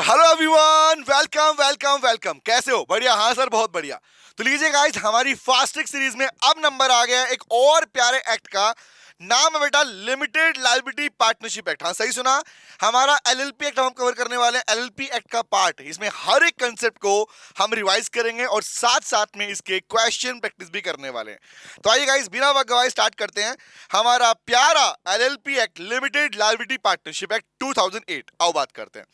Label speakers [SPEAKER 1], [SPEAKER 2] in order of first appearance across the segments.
[SPEAKER 1] Hello everyone, welcome welcome welcome. कैसे हो? बढ़िया? हाँ सर, बहुत बढ़िया। तो लीजिए गाइस, हमारी फास्टिक सीरीज में अब नंबर आ गया है एक और प्यारे एक्ट का। नाम है बेटा लिमिटेड लायबिलिटी पार्टनरशिप एक्ट। हाँ सही सुना, हमारा एलएलपी एक्ट हम कवर करने वाले हैं। एलएलपी एक्ट का पार्ट, इसमें हर एक कंसेप्ट को हम रिवाइज करेंगे और साथ साथ में इसके क्वेश्चन प्रैक्टिस भी करने वाले हैं। तो आइए गाइस, बिना वक्त गवाए स्टार्ट करते हैं हमारा प्यारा LLP act limited liability partnership act 2008। आओ बात करते हैं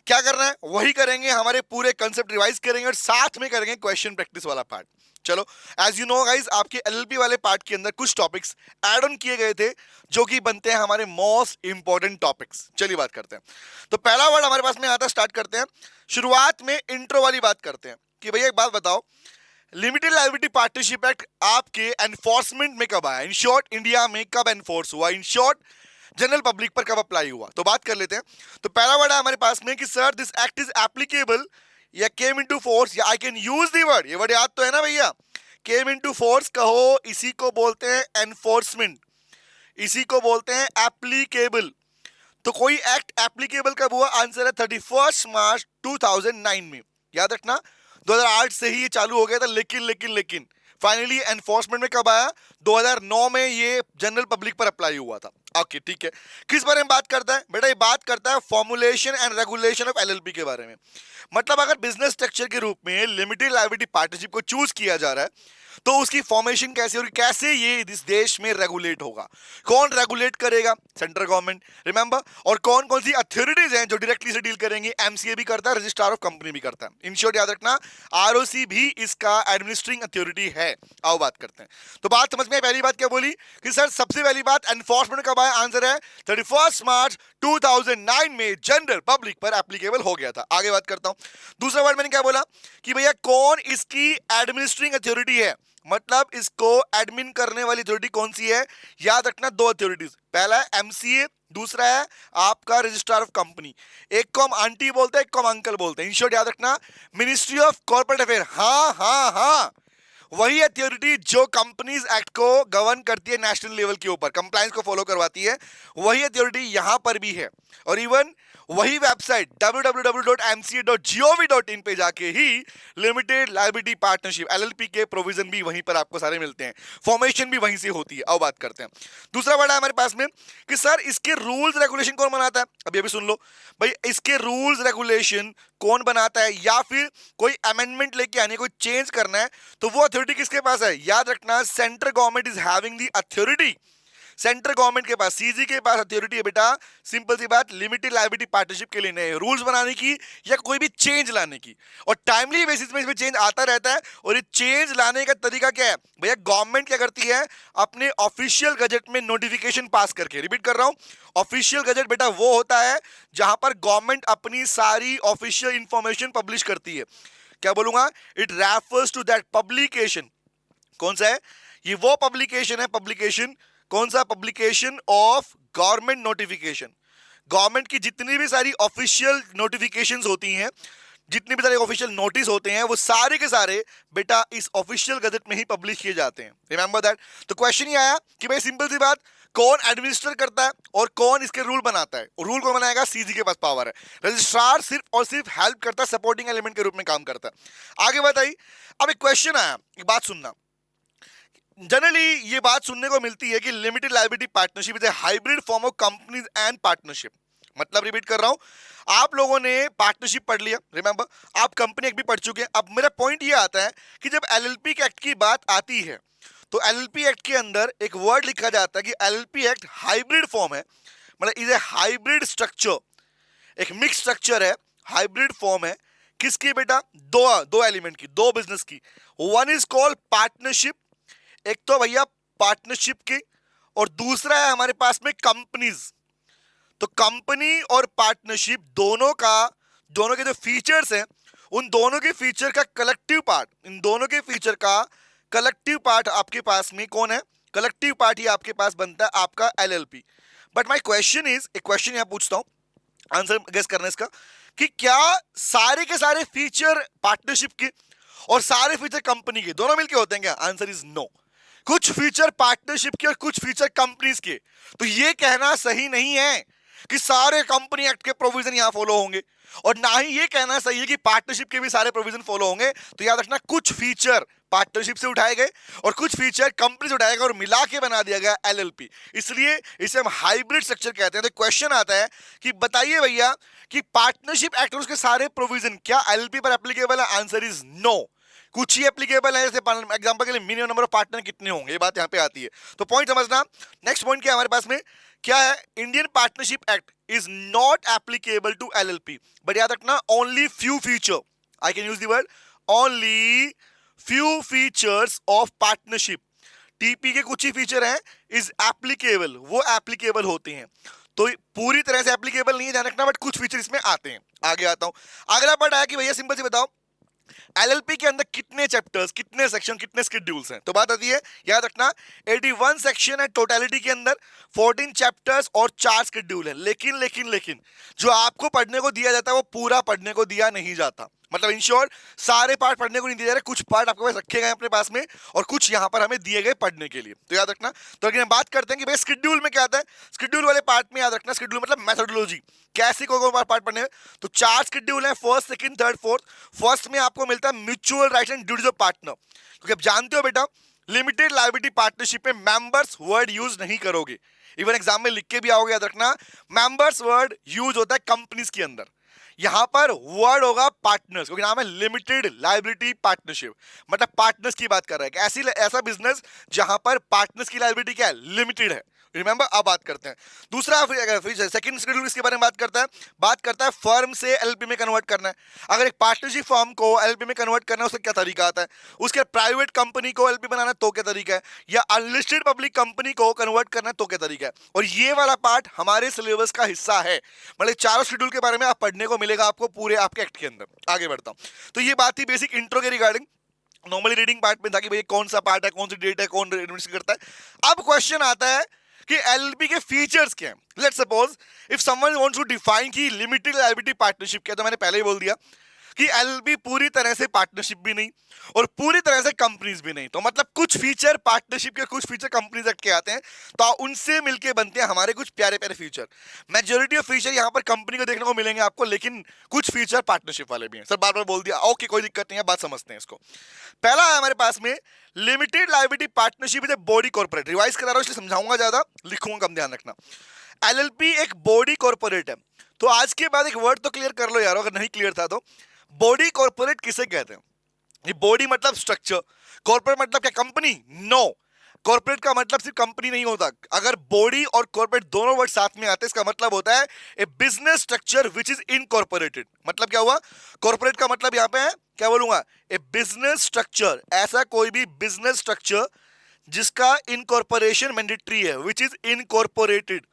[SPEAKER 1] क्या करना है, वही करेंगे। हमारे पूरे कंसेप्ट रिवाइज करेंगे और साथ में करेंगे क्वेश्चन प्रैक्टिस वाला पार्ट। चलो, एज यू नो गाइस, आपके एलएलपी वाले पार्ट के अंदर कुछ टॉपिक्स ऐड ऑन किए गए थे जो कि बनते हैं हमारे मोस्ट इंपॉर्टेंट टॉपिक्स। चलिए बात करते हैं। तो पहला वर्ड हमारे पास में आता है, स्टार्ट करते हैं। शुरुआत में इंट्रो वाली बात करते हैं कि भैया एक बात बताओ, लिमिटेड लायबिलिटी पार्टनरशिप एक्ट आपके एनफोर्समेंट में कब आया? इन शॉर्ट, इंडिया में कब एनफोर्स हुआ? इन शॉर्ट, जनरल पब्लिक पर कब अप्लाई हुआ? तो बात कर लेते हैं। तो पहला वर्ड है हमारे पास में कि sir this act is applicable या केम इनटू फोर्स, या आई कैन यूज द वर्ड। ये वर्ड याद तो है ना भैया? केम इनटू फोर्स कहो, इसी को बोलते हैं एनफोर्समेंट, इसी को बोलते हैं एप्लीकेबल। तो कोई एक्ट एप्लीकेबल कब हुआ? आंसर है 31 मार्च 2009 में। याद रखना, 2008 से ही ये चालू हो गया था, लेकिन फाइनली एनफोर्समेंट में कब आया? 2009 में ये जनरल पब्लिक पर अप्लाई हुआ था। ओके ठीक है। किस बारे में बात करता है बेटा? ये बात करता है formulation and regulation of LLP के बारे में। मतलब अगर बिजनेस स्ट्रक्चर के रूप में लिमिटेड लायबिलिटी पार्टनरशिप को चूज किया जा रहा है तो उसकी फॉर्मेशन कैसे होगी, कैसे ये इस देश में रेगुलेट होगा, कौन रेगुलेट करेगा? Central government, remember. और कौन कौन सी अथॉरिटीज हैं जो डायरेक्टली से डील करेंगी? एमसीए भी करता है, रजिस्ट्रार ऑफ कंपनी भी करता है। इन शॉर्ट याद रखना, आरओसी भी इसका एडमिनिस्ट्रिंग अथॉरिटी है। आओ बात करते हैं। तो बात समझ में आई? पहली बात क्या बोली कि सर सबसे पहली बात एनफोर्समेंट कब आया? आंसर है 31 मार्च 2009 में जनरल पब्लिक पर एप्लीकेबल हो गया था। आगे बात करता हूं। दूसरा वर्ड मैंने क्या बोला कि भैया कौन इसकी एडमिनिस्ट्रिंग अथॉरिटी है, मतलब इसको एडमिन करने वाली अथॉरिटी कौन सी है? याद रखना, दो अथॉरिटीज, पहला है एमसीए, दूसरा है आपका रजिस्ट्रार ऑफ कंपनी। एक को हम आंटी बोलते हैं, एक को हम अंकल बोलते हैं। इन शॉर्ट याद रखना, मिनिस्ट्री ऑफ कॉर्पोरेट अफेयर। हाँ हाँ हाँ, वही अथॉरिटी जो कंपनीज एक्ट को गवर्न करती है नेशनल लेवल के ऊपर, कंप्लायंस को फॉलो करवाती है, वही अथॉरिटी यहां पर भी है। और इवन वही वेबसाइट www.mca.gov.in पे जाके ही लिमिटेड लायबिलिटी पार्टनरशिप एलएलपी के प्रोविजन भी वहीं पर आपको सारे मिलते हैं, फॉर्मेशन भी वहीं से होती है। अब बात करते हैं। दूसरा वर्ड है हमारे पास में कि सर इसके रूल्स रेगुलेशन कौन बनाता है? अब ये भी सुन लो भाई, इसके रूल्स रेगुलेशन कौन बनाता है, या फिर कोई अमेंडमेंट लेके आनी है, कोई चेंज करना है, तो वो अथॉरिटी किसके पास है? याद रखना, central government is having the authority. Central government के पास, सीजी के पास अथॉरिटी है बेटा। सिंपल सी बात, लिमिटेड लायबिलिटी पार्टनरशिप के लिए नए रूल्स बनाने की या कोई भी चेंज लाने की, और टाइमली बेसिस में इसमें चेंज आता रहता है। और ये चेंज लाने का तरीका क्या है भैया? गवर्नमेंट क्या करती है? अपने ऑफिशियल गजट में नोटिफिकेशन पास करके, रिपीट कर रहा हूं, ऑफिशियल गजट बेटा वो होता है जहां पर गवर्नमेंट अपनी सारी ऑफिशियल इंफॉर्मेशन पब्लिश करती है। क्या बोलूंगा? It refers to that publication. कौन सा है ये? वो पब्लिकेशन है, पब्लिकेशन कौन सा? Publication of government notification. Government की जितनी भी सारी ऑफिशियल नोटिफिकेशंस होती हैं, जितने भी सारे ऑफिशियल नोटिस होते हैं, वो सारे के सारे बेटा इस ऑफिशियल गजट में ही पब्लिश किए जाते हैं। Remember that. तो क्वेश्चन ये आया कि भाई सिंपल सी बात, कौन एडमिनिस्टर करता है और कौन इसके रूल बनाता है? रूल कौन बनाएगा? सीजी के पास पावर है। रजिस्ट्रार सिर्फ और सिर्फ हेल्प करता है, सपोर्टिंग एलिमेंट के रूप में काम करता है। आगे बताइए। अब एक क्वेश्चन आया, एक बात सुनना। जनरली ये बात सुनने को मिलती है कि limited liability partnership is a hybrid form of companies and partnership. मतलब रिपीट कर रहा हूं, आप लोगों ने पार्टनरशिप पढ़ लिया, रिमेंबर, आप कंपनी एक्ट भी पढ़ चुके हैं। अब मेरा पॉइंट ये आता है कि जब एलएलपी एक्ट की बात आती है तो एलएलपी एक्ट के अंदर एक वर्ड लिखा जाता है कि एलएलपी एक्ट हाइब्रिड फॉर्म है, मतलब इज ए हाइब्रिड स्ट्रक्चर, एक मिक्स स्ट्रक्चर है, हाइब्रिड फॉर्म है। किसकी बेटा? दो एलिमेंट की, दो बिजनेस की। वन इज कॉल्ड पार्टनरशिप, एक तो भैया पार्टनरशिप की, और दूसरा है हमारे पास में कंपनीज। तो कंपनी और पार्टनरशिप दोनों के जो फीचर्स हैं, उन दोनों के फीचर का कलेक्टिव पार्ट, इन दोनों के फीचर का कलेक्टिव पार्ट आपके पास में कौन है? कलेक्टिव पार्ट ही आपके पास बनता है आपका LLP. But my question is, एक क्वेश्चन यहां पूछता हूं, आंसर गेस करना इसका, कि क्या सारे के सारे फीचर पार्टनरशिप के और सारे फीचर कंपनी के दोनों मिलके होते हैं क्या? Answer is no. कुछ फीचर पार्टनरशिप के और कुछ फीचर कंपनीज के। तो ये कहना सही नहीं है कि सारे कंपनी एक्ट के प्रोविजन यहां फॉलो होंगे। और ना ही ये कहना सही है कि पार्टनरशिप के भी सारे प्रोविजन फॉलो होंगे। तो याद रखना कुछ फीचर पार्टनरशिप से उठाए गए और कुछ फीचर कंपनी से उठाए गए और मिला के बना दिया गया एलएलपी, इसलिए इसे हम हाइब्रिड स्ट्रक्चर कहते हैं। तो क्वेश्चन आता है कि बताइए भैया कि पार्टनरशिप एक्ट और उसके सारे प्रोविजन क्या एलएलपी पर एप्लीकेबल है? Answer is no. कुछ ही एप्लीकेबल है, जैसे एग्जांपल के लिए मिनिमम नंबर ऑफ पार्टनर कितने होंगे, ये बात यहां पे आती है। तो पॉइंट समझना। नेक्स्ट पॉइंट क्या है हमारे पास में, क्या है? Indian partnership act is not applicable to LLP, but याद रखना only few feature, I can use the word only few features of partnership, TP के कुछ ही फीचर हैं इज एप्लीकेबल, वो एप्लीकेबल होते हैं। तो पूरी तरह से एप्लीकेबल नहीं है, ध्यान रखना, बट कुछ फीचर इसमें आते हैं। आगे आता हूं। अगला पार्ट आया कि भैया सिंपल से बताओ एलएलपी के अंदर कितने चैप्टर्स, कितने सेक्शन, कितने शेड्यूल्स हैं? तो बात आती है, याद रखना 81 सेक्शन है टोटलिटी के अंदर, 14 चैप्टर्स और 4 शेड्यूल है। लेकिन लेकिन लेकिन जो आपको पढ़ने को दिया जाता है वो पूरा पढ़ने को दिया नहीं जाता। मतलब इन शॉर्ट सारे पार्ट पढ़ने को नहीं दिए जा रहे, कुछ पार्ट आपके पास रखे गए अपने पास में और कुछ यहां पर हमें दिए गए पढ़ने के लिए। तो याद रखना। तो अगर हम बात करते हैं कि भाई शेड्यूल में क्या आता है, शेड्यूल वाले पार्ट में याद रखना, शेड्यूल मतलब मेथोडोलॉजी, कैसे कोई पार्ट पढ़ने हैं। तो 4 शेड्यूल है, first, second, third, fourth. First में आपको मिलता है mutual rights and duties of partner, क्योंकि आप जानते हो बेटा लिमिटेड लायबिलिटी पार्टनरशिप में मेंबर्स वर्ड यूज नहीं करोगे। इवन एग्जाम में लिख के भी आओगे, याद रखना मेंबर्स वर्ड यूज होता है कंपनीज के अंदर, यहां पर वर्ड होगा पार्टनर्स, क्योंकि नाम है लिमिटेड लायबिलिटी पार्टनरशिप, मतलब पार्टनर्स की बात कर रहा है कि ऐसा बिजनेस जहां पर पार्टनर्स की लायबिलिटी क्या है, लिमिटेड है। रिमेंबर, अब बात करते हैं दूसरा सेकंड शेड्यूल इसके बारे में बात करता है फर्म से एलएलपी में कन्वर्ट करना है। अगर एक पार्टनरशिप फर्म को एलएलपी में कन्वर्ट करना है उसका क्या तरीका आता है, उसके प्राइवेट कंपनी को एलएलपी बनाना तो क्या तरीका है, या अनलिस्टेड पब्लिक कंपनी को कन्वर्ट करना तो क्या तरीका है। और ये वाला पार्ट हमारे सिलेबस का हिस्सा है, मतलब चारों शेड्यूल के बारे में आप पढ़ने को मिलेगा आपको पूरे आपके एक्ट के अंदर। आगे बढ़ता हूं। तो ये बात थी बेसिक इंट्रो के रिगार्डिंग, नॉर्मली रीडिंग पार्ट में था कि भाई कौन सा पार्ट है, कौन सी डेट है, कौन इन्वेस्टिगेट करता है। अब क्वेश्चन आता है कि एलएलपी के फीचर्स क्या हैं। Let's suppose if someone wants to define कि लिमिटेड लायबिलिटी पार्टनरशिप क्या, तो मैंने पहले ही बोल दिया कि एलएलपी पूरी तरह से पार्टनरशिप भी नहीं और पूरी तरह से कंपनीज भी नहीं। तो मतलब कुछ फीचर पार्टनरशिप के, कुछ फीचर कंपनीज एक्ट के आते हैं, तो उनसे मिलके बनते हैं हमारे कुछ प्यारे प्यारे फीचर। मेजॉरिटी ऑफ फीचर यहाँ पर कंपनी को देखने को मिलेंगे आपको, लेकिन कुछ फीचर पार्टनरशिप वाले भी हैं। सर बार बार बोल दिया, ओके कोई दिक्कत नहीं है, बात समझते हैं इसको। पहला है हमारे पास में limited liability partnership is a body corporate. Revise करा रहा हूं इसलिए समझाऊंगा ज्यादा, लिखूंगा कम, ध्यान रखना। एलएलपी एक बॉडी कॉर्पोरेट है। तो आज के बाद एक वर्ड तो क्लियर कर लो यार, अगर नहीं क्लियर था तो। बॉडी कॉर्पोरेट किसे कहते हैं? ये बॉडी मतलब स्ट्रक्चर, कॉर्पोरेट मतलब क्या, कंपनी? नो, कॉर्पोरेट का मतलब सिर्फ कंपनी नहीं होता। अगर बॉडी और कॉर्पोरेट दोनों वर्ड साथ में आते हैं, इसका मतलब होता है a business structure which is incorporated. मतलब क्या हुआ, कॉर्पोरेट का मतलब यहां पे है, क्या बोलूंगा, ए बिजनेस स्ट्रक्चर, ऐसा कोई भी बिजनेस स्ट्रक्चर जिसका इनकॉर्पोरेशन मैंडेटरी है, विच is incorporated.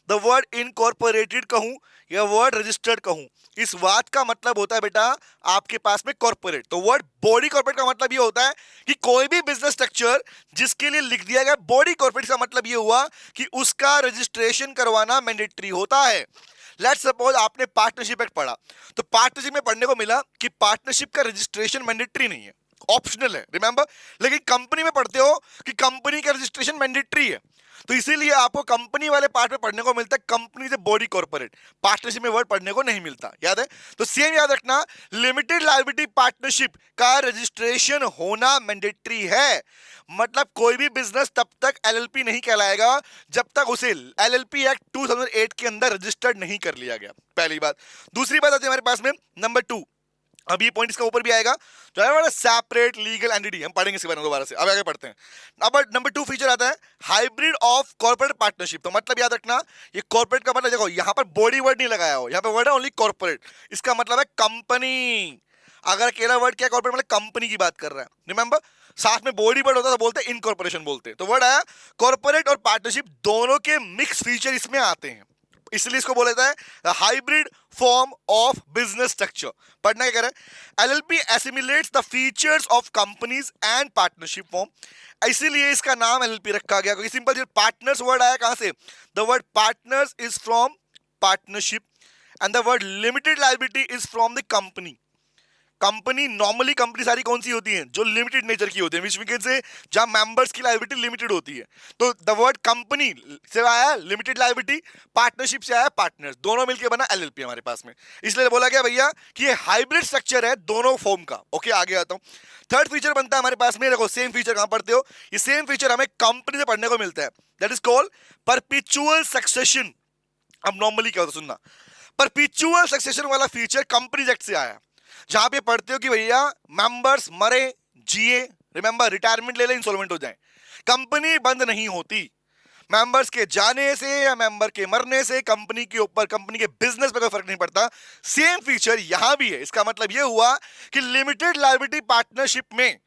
[SPEAKER 1] The word incorporated कहूं या वर्ड रजिस्टर्ड कहूं, इस बात का मतलब होता है बेटा आपके पास में कॉर्पोरेट। तो वर्ड बॉडी कॉर्पोरेट का मतलब ये होता है कि कोई भी बिजनेस स्ट्रक्चर जिसके लिए लिख दिया गया बॉडी कॉर्पोरेट, का मतलब ये हुआ कि उसका रजिस्ट्रेशन करवाना मैंडेटरी होता है। लेट्स सपोज आपने पार्टनरशिप एक्ट पढ़ा, तो पार्टनरशिप में पढ़ने को मिला कि पार्टनरशिप का रजिस्ट्रेशन मैंडेटरी नहीं है, ऑप्शनल है, रिमेंबर। लेकिन कंपनी में पढ़ते हो कि कंपनी का रजिस्ट्रेशन मैंडेटरी है, तो इसीलिए आपको कंपनी वाले पार्ट में पढ़ने को मिलता है कंपनी से बॉडी कॉर्पोरेट, पार्टनरशिप में वर्ड पढ़ने को नहीं मिलता, याद है। तो सेम याद रखना, लिमिटेड लायबिलिटी पार्टनरशिप का रजिस्ट्रेशन होना मैंडेटरी है। मतलब कोई भी बिजनेस तब तक एलएलपी नहीं कहलाएगा जब तक उसे एलएलपी एक्ट 2008 के अंदर रजिस्टर्ड नहीं कर लिया गया, पहली बात। दूसरी बात आती है हमारे पास में नंबर 2, अब ये पॉइंट इसका ऊपर भी आएगा, जो है सेपरेट लीगल एंटिटी, हम पढ़ेंगे इसके बारे में दोबारा से, अब आगे पढ़ते हैं। अब नंबर 2 फीचर आता है हाइब्रिड ऑफ कॉर्पोरेट पार्टनरशिप। तो मतलब याद रखना, ये कॉर्पोरेट का मतलब देखो यहां पर बॉडी वर्ड नहीं लगाया हो, यहां पर वर्ड है ओनली कॉर्पोरेट, इसका मतलब है कंपनी। अगर अकेला वर्ड क्या, कॉर्पोरेट मतलब कंपनी की बात कर रहा है, रिमेंबर। साथ में बॉडी वर्ड होता तो बोलते इनकॉर्पोरेशन बोलते, तो वर्ड आया कॉर्पोरेट और पार्टनरशिप दोनों के मिक्स फीचर इसमें आते हैं, इसलिए इसको बोला जाता है hybrid form of business structure. पढ़ना क्या कह रहा है, LLP assimilates the features of companies and partnership form, इसीलिए इसका नाम एलएलपी रखा गया, क्योंकि सिंपल पार्टनर्स वर्ड आया कहां से, the word partners is from partnership and the word limited liability is from the company. Company normally company सारी कौन सी होती हैं? जो लिमिटेड नेचर की होती है, विच वी कैन से जहां मेंबर्स की लायबिलिटी लिमिटेड होती है। तो द वर्ड कंपनी से आया लिमिटेड लायबिलिटी, पार्टनरशिप से आया पार्टनर्स, दोनों मिलकर बना एलएलपी हमारे पास में। इसलिए बोला गया भैया कि ये हाइब्रिड स्ट्रक्चर है दोनों फॉर्म का। ओके, आगे आता हूं। थर्ड फीचर बनता है हमारे पास में, देखो सेम फीचर कहां पढ़ते हो, ये सेम फीचर हमें कंपनी से पढ़ने को मिलता है, that is called perpetual succession. अब नॉर्मली क्या होता है, सुनना, परपेचुअल सक्सेशन वाला फीचर कंपनीज एक्ट से आया, जहां पे पढ़ते हो कि भैया मेंबर्स मरे जिए, रिमेंबर रिटायरमेंट ले ले, इंसॉल्वेंट हो जाए, कंपनी बंद नहीं होती। मेंबर्स के जाने से या मेंबर के मरने से कंपनी के ऊपर, कंपनी के बिजनेस पे कोई फर्क नहीं पड़ता। सेम फीचर यहां भी है। इसका मतलब यह हुआ कि लिमिटेड लायबिलिटी पार्टनरशिप में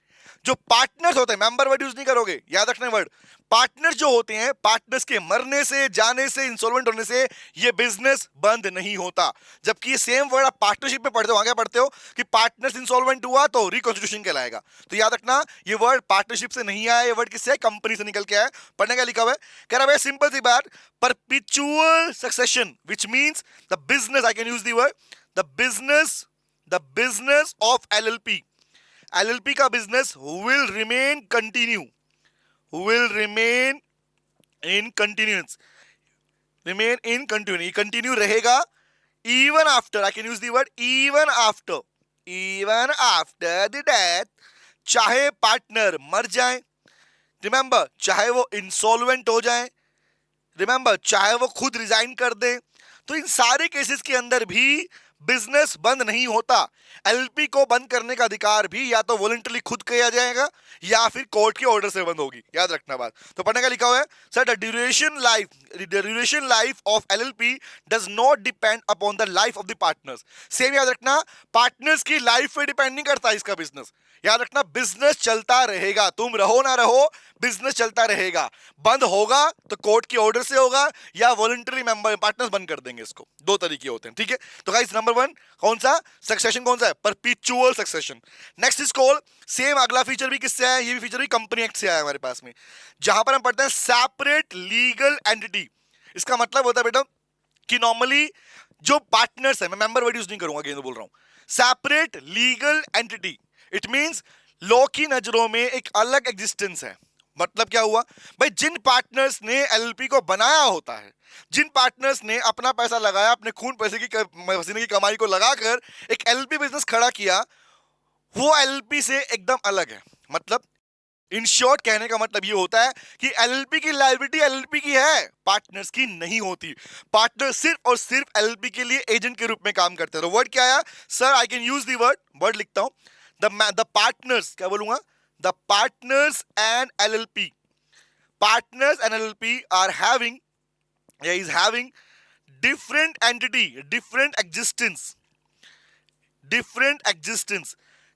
[SPEAKER 1] जो पार्टनर्स होते हैं, मेंबर वर्ड यूज नहीं करोगे, याद रखना वर्ड, पार्टनर्स जो होते हैं, पार्टनर्स के मरने से, जाने से, इंसॉल्वेंट होने से ये बिजनेस बंद नहीं होता। जबकि ये सेम वर्ड आप पार्टनरशिप में पढ़ते हो, आगे पढ़ते हो कि पार्टनर्स इंसॉल्वेंट हुआ तो रिकॉन्स्टिट्यूशन कहलाएगा। तो याद रखना ये वर्ड पार्टनरशिप से नहीं आया, ये वर्ड किससे है? कंपनी से निकल के आया। पढ़ने का लिखा हुआ है, कह रहा है सिंपल सी बात, perpetual succession which means the business, I can use the word the business of LLP, LLP का business will remain continue, will remain in continuance, remain in continue, continue रहेगा even after, I can use the word even after the death, चाहे partner मर जाए, remember चाहे वो insolvent हो जाए, remember चाहे वो खुद रिजाइन कर दे, तो इन सारे केसेस के अंदर भी बिजनेस बंद नहीं होता। एलपी को बंद करने का अधिकार भी या तो वॉलंटरी खुद किया जाएगा या फिर कोर्ट के ऑर्डर से बंद होगी, याद रखना बात। तो पढ़ने का लिखा हुआ है, sir the duration life of LLP does not depend upon the life of the partners. Same याद रखना, पार्टनर्स की लाइफ पे डिपेंड नहीं करता इसका बिजनेस। याद रखना बिजनेस चलता रहेगा, तुम रहो ना रहो बिजनेस चलता रहेगा। बंद होगा तो कोर्ट के ऑर्डर से होगा या वॉलंटरी मेंबर पार्टनर्स बंद कर देंगे इसको, दो तरीके होते हैं, ठीक है। तो गाइस नंबर 1 कौन सा सक्सेशन, कौन सा है? Perpetual succession. Next is called, same अगला फीचर भी किससे आया? ये भी फीचर भी कंपनी एक्ट से आया हमारे पास में, जहां पर हम पढ़ते हैं सेपरेट लीगल एंटिटी। इसका मतलब होता है बेटा कि नॉर्मली जो पार्टनर्स है, मैं मेंबर वर्ड यूज नहीं करूंगा, अगेन बोल रहा हूं, separate legal entity, it means law की नजरों में एक अलग एग्जिस्टेंस है। मतलब क्या हुआ भाई, जिन पार्टनर्स ने एलएलपी को बनाया होता है, जिन पार्टनर्स ने अपना पैसा लगाया, अपने खून पैसे की पसीने की कमाई को लगाकर एक एलएलपी बिजनेस खड़ा किया, वो एलएलपी से एकदम अलग है। मतलब इन शॉर्ट कहने का मतलब ये होता है कि एलएलपी की लायबिलिटी एलएलपी की है, पार्टनर्स की नहीं होती। पार्टनर सिर्फ और सिर्फ एलएलपी के लिए एजेंट के रूप में काम करते हैं। तो वर्ड क्या आया sir? I can use the word लिखता हूं, द पार्टनर्स, क्या बोलूंगा? The partners and LLP, partners and LLP are having, is having different entity, different existence.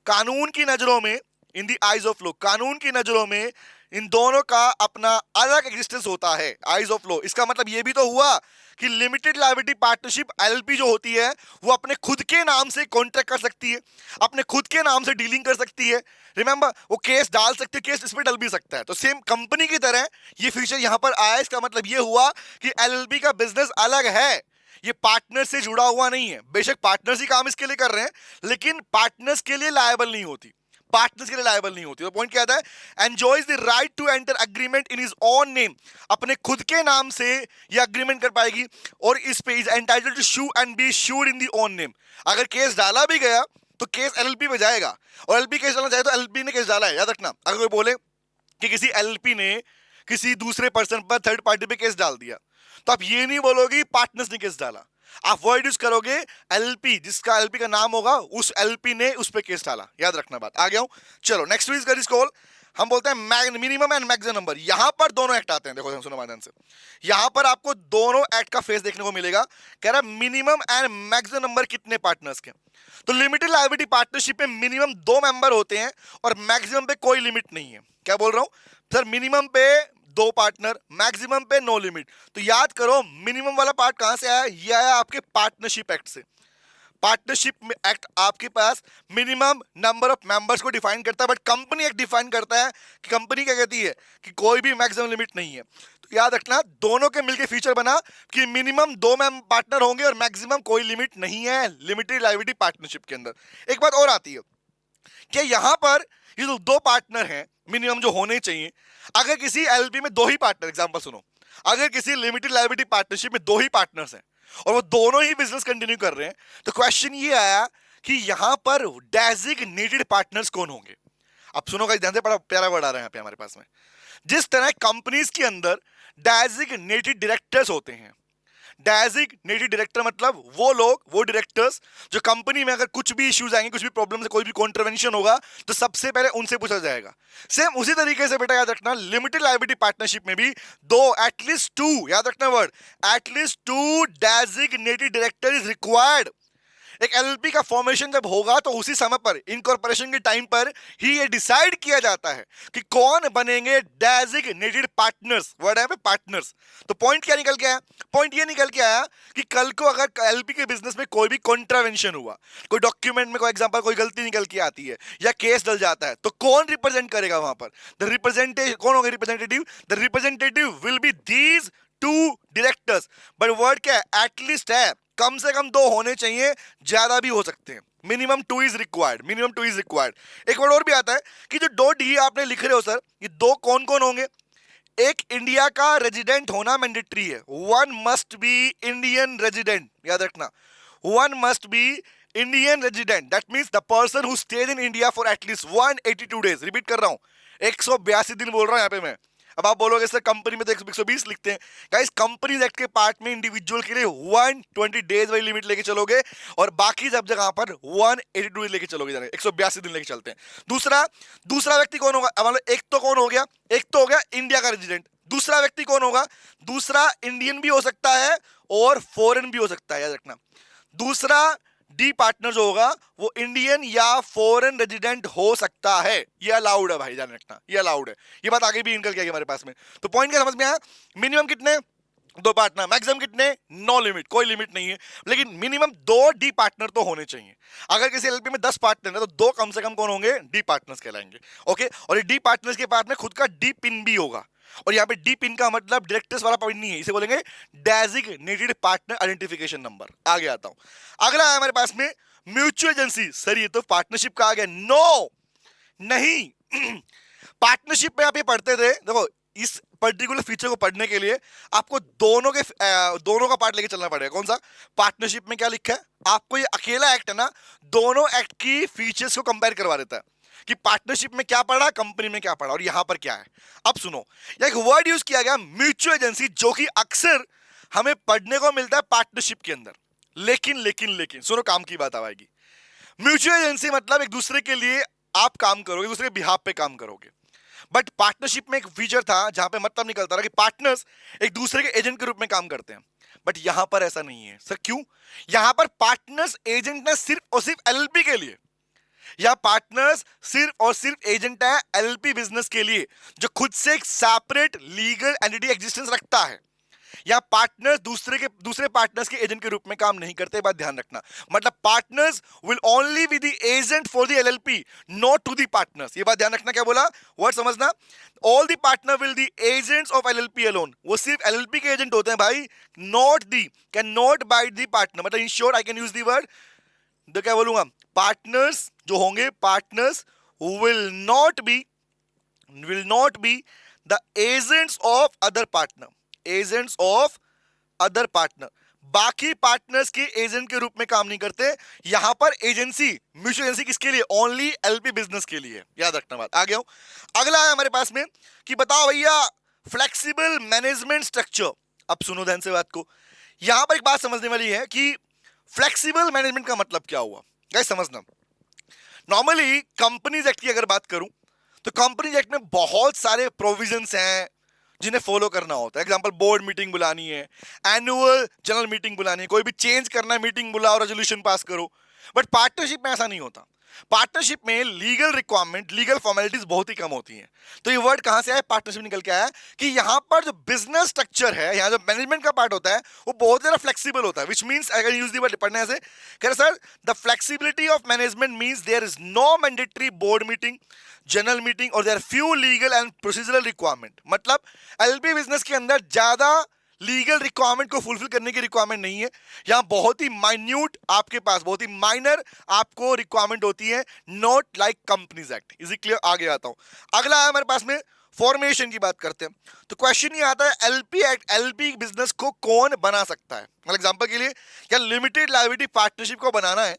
[SPEAKER 1] कानून की नजरों में, in the eyes of law, कानून की नजरों में इन दोनों का अपना अलग एग्जिस्टेंस होता है, आइज ऑफ लॉ। इसका मतलब ये भी तो हुआ कि लिमिटेड लायबिलिटी पार्टनरशिप एलएलपी जो होती है वो अपने खुद के नाम से कॉन्ट्रैक्ट कर सकती है, अपने खुद के नाम से डीलिंग कर सकती है, रिमेंबर वो केस डाल सकती है, केस इसमें डल भी सकता है। तो सेम कंपनी की तरह ये फीचर यहां पर आया। इसका मतलब ये हुआ कि एलएलपी का बिजनेस अलग है, ये पार्टनर से जुड़ा हुआ नहीं है। बेशक पार्टनर्स ही काम इसके लिए कर रहे हैं, लेकिन पार्टनर्स के लिए लायबल नहीं होती, पार्टनर्स के लिए लायबल नहीं होती। तो पॉइंट क्या आता है? Enjoys the right to enter agreement in his own name, अपने खुद के नाम से ये एग्रीमेंट कर पाएगी, और इस पे is entitled to sue and be sued in the own name. अगर केस डाला भी गया तो केस एलएलपी पे जाएगा, और एलएलपी केस डालना चाहे तो एलएलपी ने केस डाला है, याद रखना। अगर कोई बोले कि किसी एलएलपी ने किसी दूसरे पर्सन पर, थर्ड पार्टी पे केस डाल दिया, तो आप ये नहीं बोलोगे पार्टनर्स ने केस डाला, आप वर्ड यूज करोगे एलपी, जिसका एलपी का नाम होगा उस एलपी ने उस पे केस डाला, याद रखना बात। आ गया हूं, चलो नेक्स्ट इज कर कॉल, हम बोलते हैं मिनिमम एंड मैक्सिमम नंबर। यहां पर दोनों एक्ट आते हैं, देखो सुनो ध्यान से, यहां पर आपको दोनों एक्ट का फेस देखने को मिलेगा। कह रहा है मिनिमम एंड मैक्सिमम नंबर कितने पार्टनर्स के। तो लिमिटेड लायबिलिटी पार्टनरशिप में मिनिमम 2 मेंबर होते हैं और मैक्सिमम पे कोई लिमिट नहीं है। क्या बोल रहा हूं सर? मिनिमम पे 2 पार्टनर, मैक्सिमम पे नो लिमिट। तो याद करो मिनिमम वाला पार्ट कहां से आया? ये आया आपके पार्टनरशिप एक्ट से। पार्टनरशिप एक्ट आपके पास मिनिमम नंबर ऑफ मेंबर्स को डिफाइन करता है, बट कंपनी एक्ट डिफाइन करता है कि कंपनी क्या कहती है कि कोई भी मैक्सिमम लिमिट नहीं है। तो याद रखना, दोनों के मिलके फीचर बना कि मिनिमम 2 पार्टनर होंगे और मैक्सिमम कोई लिमिट नहीं है लिमिटेड लायबिलिटी पार्टनरशिप के अंदर। एक बात और आती है कि यहां पर ये जो 2 पार्टनर हैं मिनिमम जो होने चाहिए, अगर किसी एलपी में 2 ही पार्टनर, एग्जांपल सुनो, अगर किसी लिमिटेड लायबिलिटी पार्टनरशिप में 2 ही पार्टनर्स हैं और वो दोनों ही बिजनेस कंटिन्यू कर रहे हैं, तो क्वेश्चन ये आया कि यहां पर डेजिग्नेटेड पार्टनर्स कौन होंगे। अब सुनो गाइस, ध्यान से, बड़ा प्यारा वर्ड आ रहा है यहाँ पे हमारे पास में। जिस तरह कंपनीज के अंदर डेजिग्नेटेड डायरेक्टर्स होते हैं, डेजिग्नेटेड डायरेक्टर मतलब वो लोग, वो डायरेक्टर्स जो कंपनी में अगर कुछ भी इश्यूज आएंगे, कुछ भी प्रॉब्लम से कोई भी कॉन्ट्रवेंशन होगा तो सबसे पहले उनसे पूछा जाएगा। सेम उसी तरीके से बेटा याद रखना, लिमिटेड लायबिलिटी पार्टनरशिप में भी 2, एटलीस्ट 2, याद रखना word, at least 2 designated director is required. एक एलएलपी का फॉर्मेशन जब होगा तो उसी समय पर, इनकॉर्पोरेशन के टाइम पर ही ये डिसाइड किया जाता है कि कौन बनेंगे डेजिग्नेटेड पार्टनर्स। वर्ड है पे पार्टनर्स। तो पॉइंट क्या निकल के आया? पॉइंट ये निकल के आया कि कल को अगर एलएलपी के बिजनेस में कोई भी कॉन्ट्रावेंशन हुआ, कोई डॉक्यूमेंट में कोई एग्जांपल कोई गलती निकल के आती है या केस डल जाता है, तो कौन रिप्रेजेंट करेगा वहां पर? द रिप्रेजेंटेटिव कौन होगा? Representative. The representative will be these 2 directors. But word क्या है? एटलीस्ट है, कम से कम 2 होने चाहिए, ज्यादा भी हो सकते हैं। Minimum 2 is required, minimum 2 is required. एक वर्ड और भी आता है कि जो 2 डी आपने लिख रहे हो सर, ये 2 कौन कौन होंगे? एक इंडिया का रेजिडेंट होना मैंडेटरी है, 1 मस्ट बी इंडियन रेजिडेंट, याद रखना, 1 must be Indian resident. That means the person who stays in India for at least 182 days. Repeat कर रहा हूं, 182 दिन बोल रहा हूं यहां पे मैं। अब आप बोलोगे सर कंपनी में तो 120 लिखते हैं। गाइस, कंपनीज एक्ट के पार्ट में इंडिविजुअल के लिए 120 डेज वाली लिमिट लेके चलोगे और बाकी सब जगह पर 182 लेके चलोगे, 182 दिन लेके चलते हैं। दूसरा व्यक्ति कौन होगा? अब एक तो कौन हो गया? एक तो हो गया इंडिया का रेजिडेंट। दूसरा व्यक्ति कौन होगा? दूसरा इंडियन भी हो सकता है और फॉरेन भी हो सकता है, याद रखना। दूसरा डी पार्टनर जो होगा वो इंडियन या फॉरेन रेजिडेंट हो सकता है। ये अलाउड है भाई, ध्यान रखना, ये अलाउड है। ये बात आगे भी निकल के आएगी हमारे पास में। तो पॉइंट क्या समझ में आया? मिनिमम कितने? 2 पार्टनर। मैक्सिमम कितने? नो लिमिट, कोई लिमिट नहीं है, लेकिन मिनिमम 2 डी पार्टनर तो होने चाहिए। अगर किसी एलपी में 10 पार्टनर है तो 2 कम से कम कौन होंगे? डी पार्टनर्स कहलाएंगे। ओके, और ये डी पार्टनर्स के पास में खुद का डी पिन भी होगा। और यहाँ पे डी पिन का मतलब डायरेक्टर्स वाला पॉइंट नहीं है, इसे बोलेंगे डेजिग्नेटेड पार्टनर आइडेंटिफिकेशन नंबर। आगे आता हूं, अगला है हमारे पास में म्यूचुअल एजेंसी। सर ये तो पार्टनरशिप का आ गया। नो, नहीं। पार्टनरशिप में आप ये पढ़ते थे, देखो इस पर्टिकुलर फीचर को पढ़ने के लिए आपको दोनों का पार्ट लेके चलना पड़ेगा। कौन सा? पार्टनरशिप में क्या लिखा है? आपको ये अकेला एक्ट है ना, दोनों एक्ट की फीचर्स को कंपेयर करवा देता है कि पार्टनरशिप में क्या पढ़ा, कंपनी में क्या पढ़ा और यहां पर क्या है। अब सुनो, एक वर्ड यूज किया गया म्यूचुअल एजेंसी, जो कि अक्सर हमें पढ़ने को मिलता है पार्टनरशिप के अंदर। लेकिन सुनो, काम की बात आएगी। म्यूचुअल एजेंसी मतलब एक दूसरे के लिए आप काम करोगे, दूसरे के बिहाफ पे काम करोगे। बट पार्टनरशिप में एक फीचर था जहां पे मतलब निकलता रहा कि पार्टनर्स एक दूसरे के एजेंट के रूप में काम करते हैं। बट यहां पर ऐसा नहीं है। सर क्यों? यहां पर पार्टनर्स एजेंट है सिर्फ और सिर्फ एलएलपी के लिए, या पार्टनर्स सिर्फ और सिर्फ एजेंट है एलएलपी बिजनेस के लिए जो खुद से एक सेपरेट लीगल एंटिटी एग्जिस्टेंस रखता है। या पार्टनर्स दूसरे पार्टनर्स के एजेंट के रूप में काम नहीं करते, बात ध्यान रखना। मतलब partners will only be the agent for the LLP, not to the partners. ये बात ध्यान रखना, क्या बोला वर्ड समझना। All the partner will the agents of LLP alone, वो सिर्फ एलएलपी के एजेंट होते हैं भाई, not the, can not bite the partner. मतलब in short I can use the word, तो क्या बोलूंगा, पार्टनर्स जो होंगे, partners will not be the agents of other partner, agents of other partner. बाकी पार्टनर्स के एजेंट के रूप में काम नहीं करते। यहां पर एजेंसी, म्यूचुअल एजेंसी किसके लिए? ओनली एलपी बिजनेस के लिए, याद रखना बात। आ गया हूं, अगला है हमारे पास में कि बताओ भैया फ्लेक्सिबल मैनेजमेंट स्ट्रक्चर। अब सुनो ध्यान से बात को, यहां पर एक बात समझने वाली है कि फ्लेक्सिबल मैनेजमेंट का मतलब क्या हुआ। गाइस समझना, नॉर्मली कंपनीज एक्ट की अगर बात करूं तो कंपनीज एक्ट में बहुत सारे प्रोविजंस हैं जिन्हें फॉलो करना होता है। एग्जांपल, बोर्ड मीटिंग बुलानी है, एनुअल जनरल मीटिंग बुलानी है, कोई भी चेंज करना है मीटिंग बुलाओ, रेजोल्यूशन पास करो। बट पार्टनरशिप में ऐसा नहीं होता। पार्टनरशिप में लीगल रिक्वायरमेंट, लीगल फॉर्मेलिटीज बहुत ही कम होती हैं। तो ये वर्ड कहां से आया, पार्टनरशिप निकल के आया कि यहां पर जो बिजनेस स्ट्रक्चर है, यहां जो मैनेजमेंट का पार्ट होता है वो बहुत ज्यादा फ्लेक्सिबल होता है, विच मींस अगर यूज दी वर्ड पढ़ने से कह रहे sir the flexibility of management means there is no mandatory board meeting, general meeting और there few legal and procedural requirement. मतलब एलपी बिजनेस के अंदर ज्यादा लीगल रिक्वायरमेंट को फुलफिल करने की रिक्वायरमेंट नहीं है। यहां बहुत ही माइन्यूट आपके पास, बहुत ही माइनर आपको रिक्वायरमेंट होती है, not like companies act. Is it clear? आगे आता हूं। अगला है हमारे पास में फॉर्मेशन की बात करते हैं। तो क्वेश्चन ये आता है एलपी एक्ट, एलपी बिजनेस को कौन बना सकता है? मतलब एग्जांपल के लिए क्या लिमिटेड लायबिलिटी पार्टनरशिप को बनाना है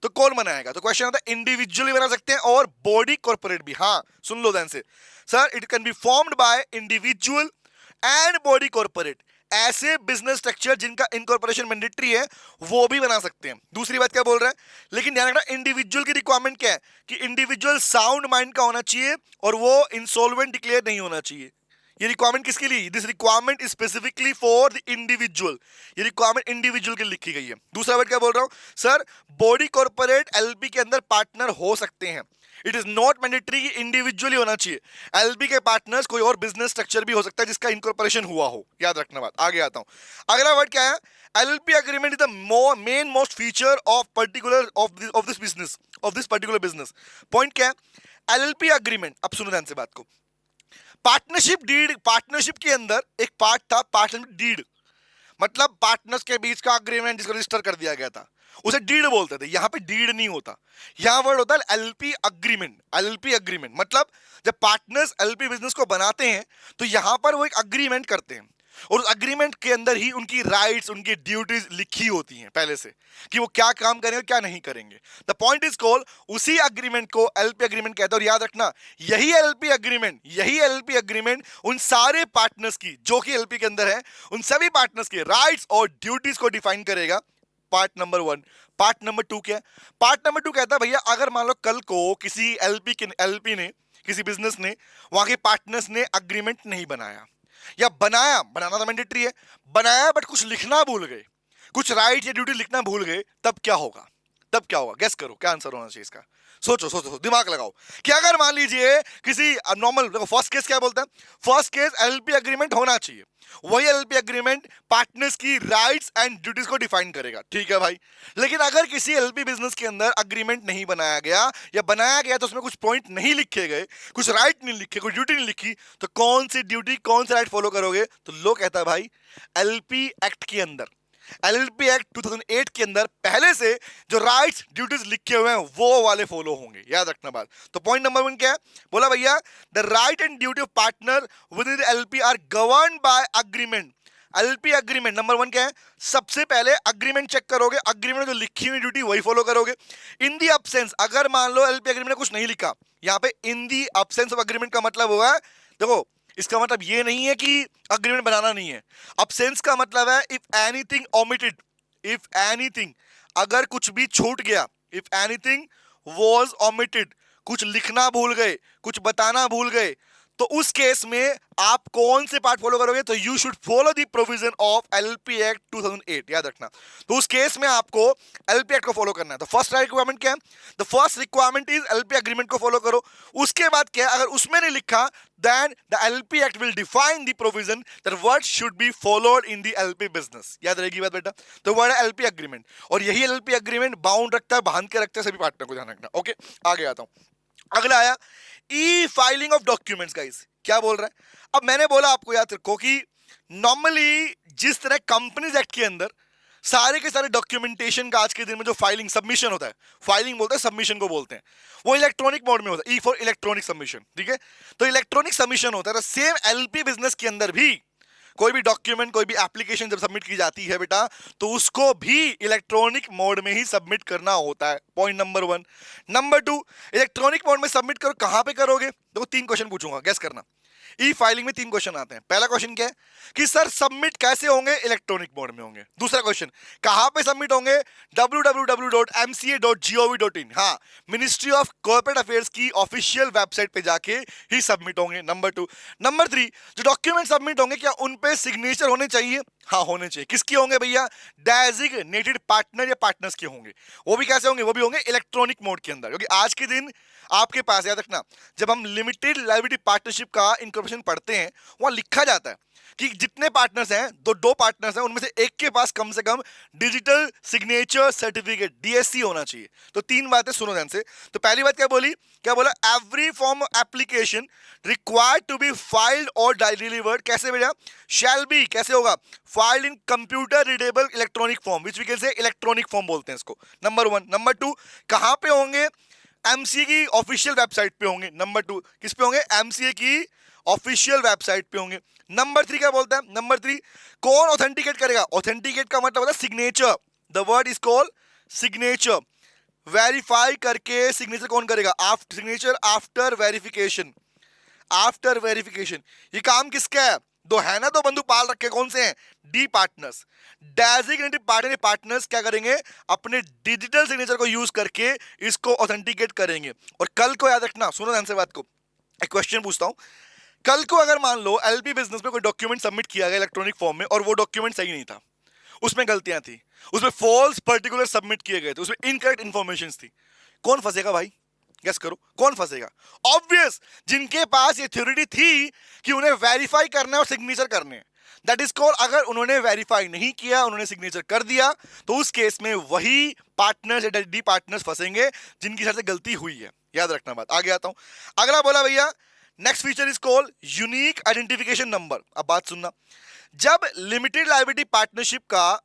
[SPEAKER 1] तो कौन बनाएगा? तो क्वेश्चन आता है इंडिविजुअली बना सकते हैं और बॉडी कॉर्पोरेट भी। हाँ सुन लो ध्यान से sir, it can be formed by individual and body corporate. ऐसे बिजनेस स्ट्रक्चर जिनका इनकॉर्पोरेशन मैंडेटरी है वो भी बना सकते हैं। दूसरी बात क्या बोल रहा है, लेकिन ध्यान रखना इंडिविजुअल की रिक्वायरमेंट क्या है कि इंडिविजुअल साउंड माइंड का होना चाहिए और वो इंसॉल्वेंट डिक्लेयर नहीं होना चाहिए। ये रिक्वायरमेंट किसके लिए? This requirement is specifically for the individual. ये रिक्वायरमेंट इंडिविजुअल के लिए लिखी गई है। दूसरा वर्ड क्या बोल रहा हूं सर, बॉडी कॉर्पोरेट एलपी के अंदर पार्टनर हो सकते हैं। इट इज नॉट मैंडेटरी कि इंडिविजुअली होना चाहिए। एलपी के पार्टनर्स कोई और बिजनेस स्ट्रक्चर भी हो सकता है जिसका इनकॉर्पोरेशन हुआ हो, याद रखना बात। आगे आता हूं। अगला वर्ड क्या है, LP agreement is the main most feature of particular of this business, of this particular business. Point क्या है, एलपी एग्रीमेंट। अब सुनो ध्यान से बात को। पार्टनरशिप डीड, पार्टनरशिप के अंदर एक पार्ट था पार्टनरशिप डीड, मतलब पार्टनर्स के बीच का अग्रीमेंट जिसको रजिस्टर कर दिया गया था उसे डीड बोलते थे। यहां पे डीड नहीं होता, यहां वर्ड होता है एलपी अग्रीमेंट। एलपी अग्रीमेंट मतलब जब पार्टनर्स एलपी बिजनेस को बनाते हैं तो यहां पर वो एक अग्रीमेंट करते हैं और उस अग्रीमेंट के अंदर ही उनकी राइट्स, उनकी ड्यूटीज लिखी होती हैं पहले से कि वो क्या काम करेंगे क्या नहीं करेंगे। द पॉइंट इज कॉल्ड, उसी अग्रीमेंट को एलपी अग्रीमेंट कहते हैं। और याद रखना यही एलपी अग्रीमेंट उन सारे पार्टनर्स की जो कि एलपी के अंदर है, उन सभी पार्टनर्स के राइट्स और ड्यूटीज को डिफाइन करेगा। Part number 1। पार्ट नंबर 2 क्या है? पार्ट नंबर 2 कहता है भैया अगर मान लो कल को किसी एलपी ने, किसी बिजनेस ने, वहां के पार्टनर्स ने अग्रीमेंट नहीं बनाया या बनाया, बनाना तो मैंडेटरी है, बनाया बट कुछ लिखना भूल गए, कुछ राइट या ड्यूटी लिखना भूल गए, तब क्या होगा? तब क्या होगा? गेस करो क्या आंसर होना चाहिए इसका। सोचो सोचो, दिमाग लगाओ कि अगर मान लीजिए किसी नॉर्मल, देखो फर्स्ट केस क्या बोलता है, फर्स्ट केस एलपी एग्रीमेंट होना चाहिए, वही एलपी एग्रीमेंट पार्टनर्स की राइट्स एंड ड्यूटीज को डिफाइन करेगा, ठीक है भाई। लेकिन अगर किसी एलपी बिजनेस के अंदर अग्रीमेंट नहीं बनाया गया या बनाया गया तो उसमें कुछ पॉइंट नहीं लिखे गए, कुछ राइट नहीं लिखे, कुछ ड्यूटी नहीं लिखी, तो कौन सी ड्यूटी कौन सा राइट फॉलो करोगे? तो लोग कहता है भाई एलपी एक्ट के अंदर, एलपी एक्ट 2008 के अंदर पहले से जो राइट्स ड्यूटीज लिखे हुए हैं वो वाले फॉलो होंगे, याद रखना बात। तो पॉइंट नंबर 1 क्या है? बोला भैया the right and duty of partner within the LP are governed by agreement. LP agreement number 1 क्या है? सबसे पहले अग्रीमेंट चेक करोगे, अग्रीमेंट जो लिखी हुई ड्यूटी वही फॉलो करोगे। इन दी अब्सेंस, अगर मान लो एलपी एग्रीमेंट में कुछ नहीं लिखा, यहां पे इन दी अब्सेंस ऑफ अग्रीमेंट का मतलब होगा, देखो इसका मतलब ये नहीं है कि अग्रीमेंट बनाना नहीं है। अब्सेंस का मतलब है if anything omitted, if anything, अगर कुछ भी छूट गया, इफ एनीथिंग वाज ओमिटेड, कुछ लिखना भूल गए, कुछ बताना भूल गए, तो उस केस में आप कौन से पार्ट फॉलो करोगे? तो you should follow the provision of LP act 2008, याद रखना। तो उस केस में आपको एलपी एक्ट को फॉलो करना है। तो फर्स्ट रिक्वायरमेंट क्या है? The first requirement is LP agreement को फॉलो करो। उसके बाद क्या है? अगर उसमें नहीं लिखा then the LP act will define the provision that what should be followed in the LP business. याद रहेगी बात बेटा। तो वर्ड है एलपी एग्रीमेंट, और यही एलपी एग्रीमेंट बाउंड रखता है, बांध के रखता है सभी पार्टनर को, ध्यान रखना। ओके आगे आता हूं। अगला आया ई फाइलिंग ऑफ डॉक्यूमेंट्स। गाइस क्या बोल रहा है? अब मैंने बोला आपको याद रखो कि नॉर्मली जिस तरह कंपनीज एक्ट के अंदर सारे के सारे डॉक्यूमेंटेशन का आज के दिन में जो फाइलिंग सबमिशन होता है, फाइलिंग बोलते हैं, सबमिशन को बोलते हैं, वो इलेक्ट्रॉनिक मोड में होता है, ई फॉर इलेक्ट्रॉनिक सबमिशन, ठीक है। तो इलेक्ट्रॉनिक सबमिशन होता है। तो सेम एलपी बिजनेस के अंदर भी कोई भी डॉक्यूमेंट, कोई भी एप्लीकेशन जब सबमिट की जाती है बेटा, तो उसको भी इलेक्ट्रॉनिक मोड में ही सबमिट करना होता है। Point number 1। Number 2, electronic mode में सबमिट करो, कहां पे करोगे? देखो 3 क्वेश्चन पूछूंगा, गेस करना। ई फाइलिंग में 3 क्वेश्चन आते हैं। पहला क्वेश्चन क्या है कि सर सबमिट कैसे होंगे, इलेक्ट्रॉनिक मोड में होंगे। दूसरा क्वेश्चन, कहां पे सबमिट होंगे, www.mca.gov.in, हाँ, मिनिस्ट्री ऑफ कॉर्पोरेट अफेयर्स की ऑफिशियल वेबसाइट पे जाके ही सबमिट होंगे। नंबर 2। नंबर 3, जो डॉक्यूमेंट सबमिट होंगे क्या उन पे सिग्नेचर होने चाहिए, हाँ होने चाहिए। किसके होंगे भैया, डेजिग्नेटेड पार्टनर या पार्टनर्स के होंगे। वो भी कैसे होंगे, वो भी होंगे इलेक्ट्रॉनिक मोड के अंदर, क्योंकि आज के दिन आपके पास, याद रखना, जब हम लिमिटेड लायबिलिटी पार्टनरशिप का इनकॉर्पोरेशन पढ़ते हैं वहां लिखा जाता है कि जितने पार्टनर्स हैं, दो पार्टनर्स हैं, उनमें से एक के पास कम से कम डिजिटल सिग्नेचर सर्टिफिकेट डीएससी होना चाहिए। तो 3 बातें सुनो ध्यान से। तो पहली बात क्या बोली, क्या बोला, every form application required to be filed और डिलीवर्ड, कैसे भैया, शैल बी, कैसे होगा, filed in computer readable electronic form, which we can say electronic form बोलते हैं इसको। नंबर 1। नंबर 2, कहां पे होंगे, एमसीए की ऑफिशियल वेबसाइट पे होंगे। नंबर 2, किस पे होंगे, एमसीए की ऑफिशियल वेबसाइट पे होंगे। नंबर 3 क्या बोलता है, नंबर 3, कौन ऑथेंटिकेट करेगा, ऑथेंटिकेट का मतलब होता है signature, the word is called signature. Verify करके सिग्नेचर कौन करेगा, after signature, after verification, after verification. ये काम किसका है, दो है ना, दो बंधु पाल रखे, कौन से हैं, D partners. Designated partner partners क्या करेंगे, अपने डिजिटल सिग्नेचर को यूज करके इसको ऑथेंटिकेट करेंगे। और कल को याद रखना, सुनो ध्यान से बात को, एक क्वेश्चन पूछता हूं, कल को अगर मान लो एलपी बिजनेस में कोई डॉक्यूमेंट सबमिट किया गया इलेक्ट्रॉनिक फॉर्म में और वो डॉक्यूमेंट सही नहीं था, उसमें गलतियां थी, उसमें फॉल्स पर्टिकुलर सबमिट किए गए थे, उसमें इनकरेक्ट इंफॉर्मेशन थी, कौन फंसेगा भाई, गेस करो कौन फंसेगा। ऑब्वियस, जिनके पास ये थ्योरिटी थी कि उन्हें वेरीफाई करना है और सिग्नेचर करने हैं, दैट इज कॉल्ड, अगर उन्होंने वेरीफाई नहीं किया, उन्होंने सिग्नेचर कर दिया, तो उस केस में वही पार्टनर्स या डी पार्टनर्स फंसेंगे जिनकी साथ से गलती हुई है। याद रखना बात। आगे आता हूं, अगला बोला भैया, next feature is called unique identification number. अब बात सुनना, जब लिमिटेड लायबिलिटी पार्टनरशिप का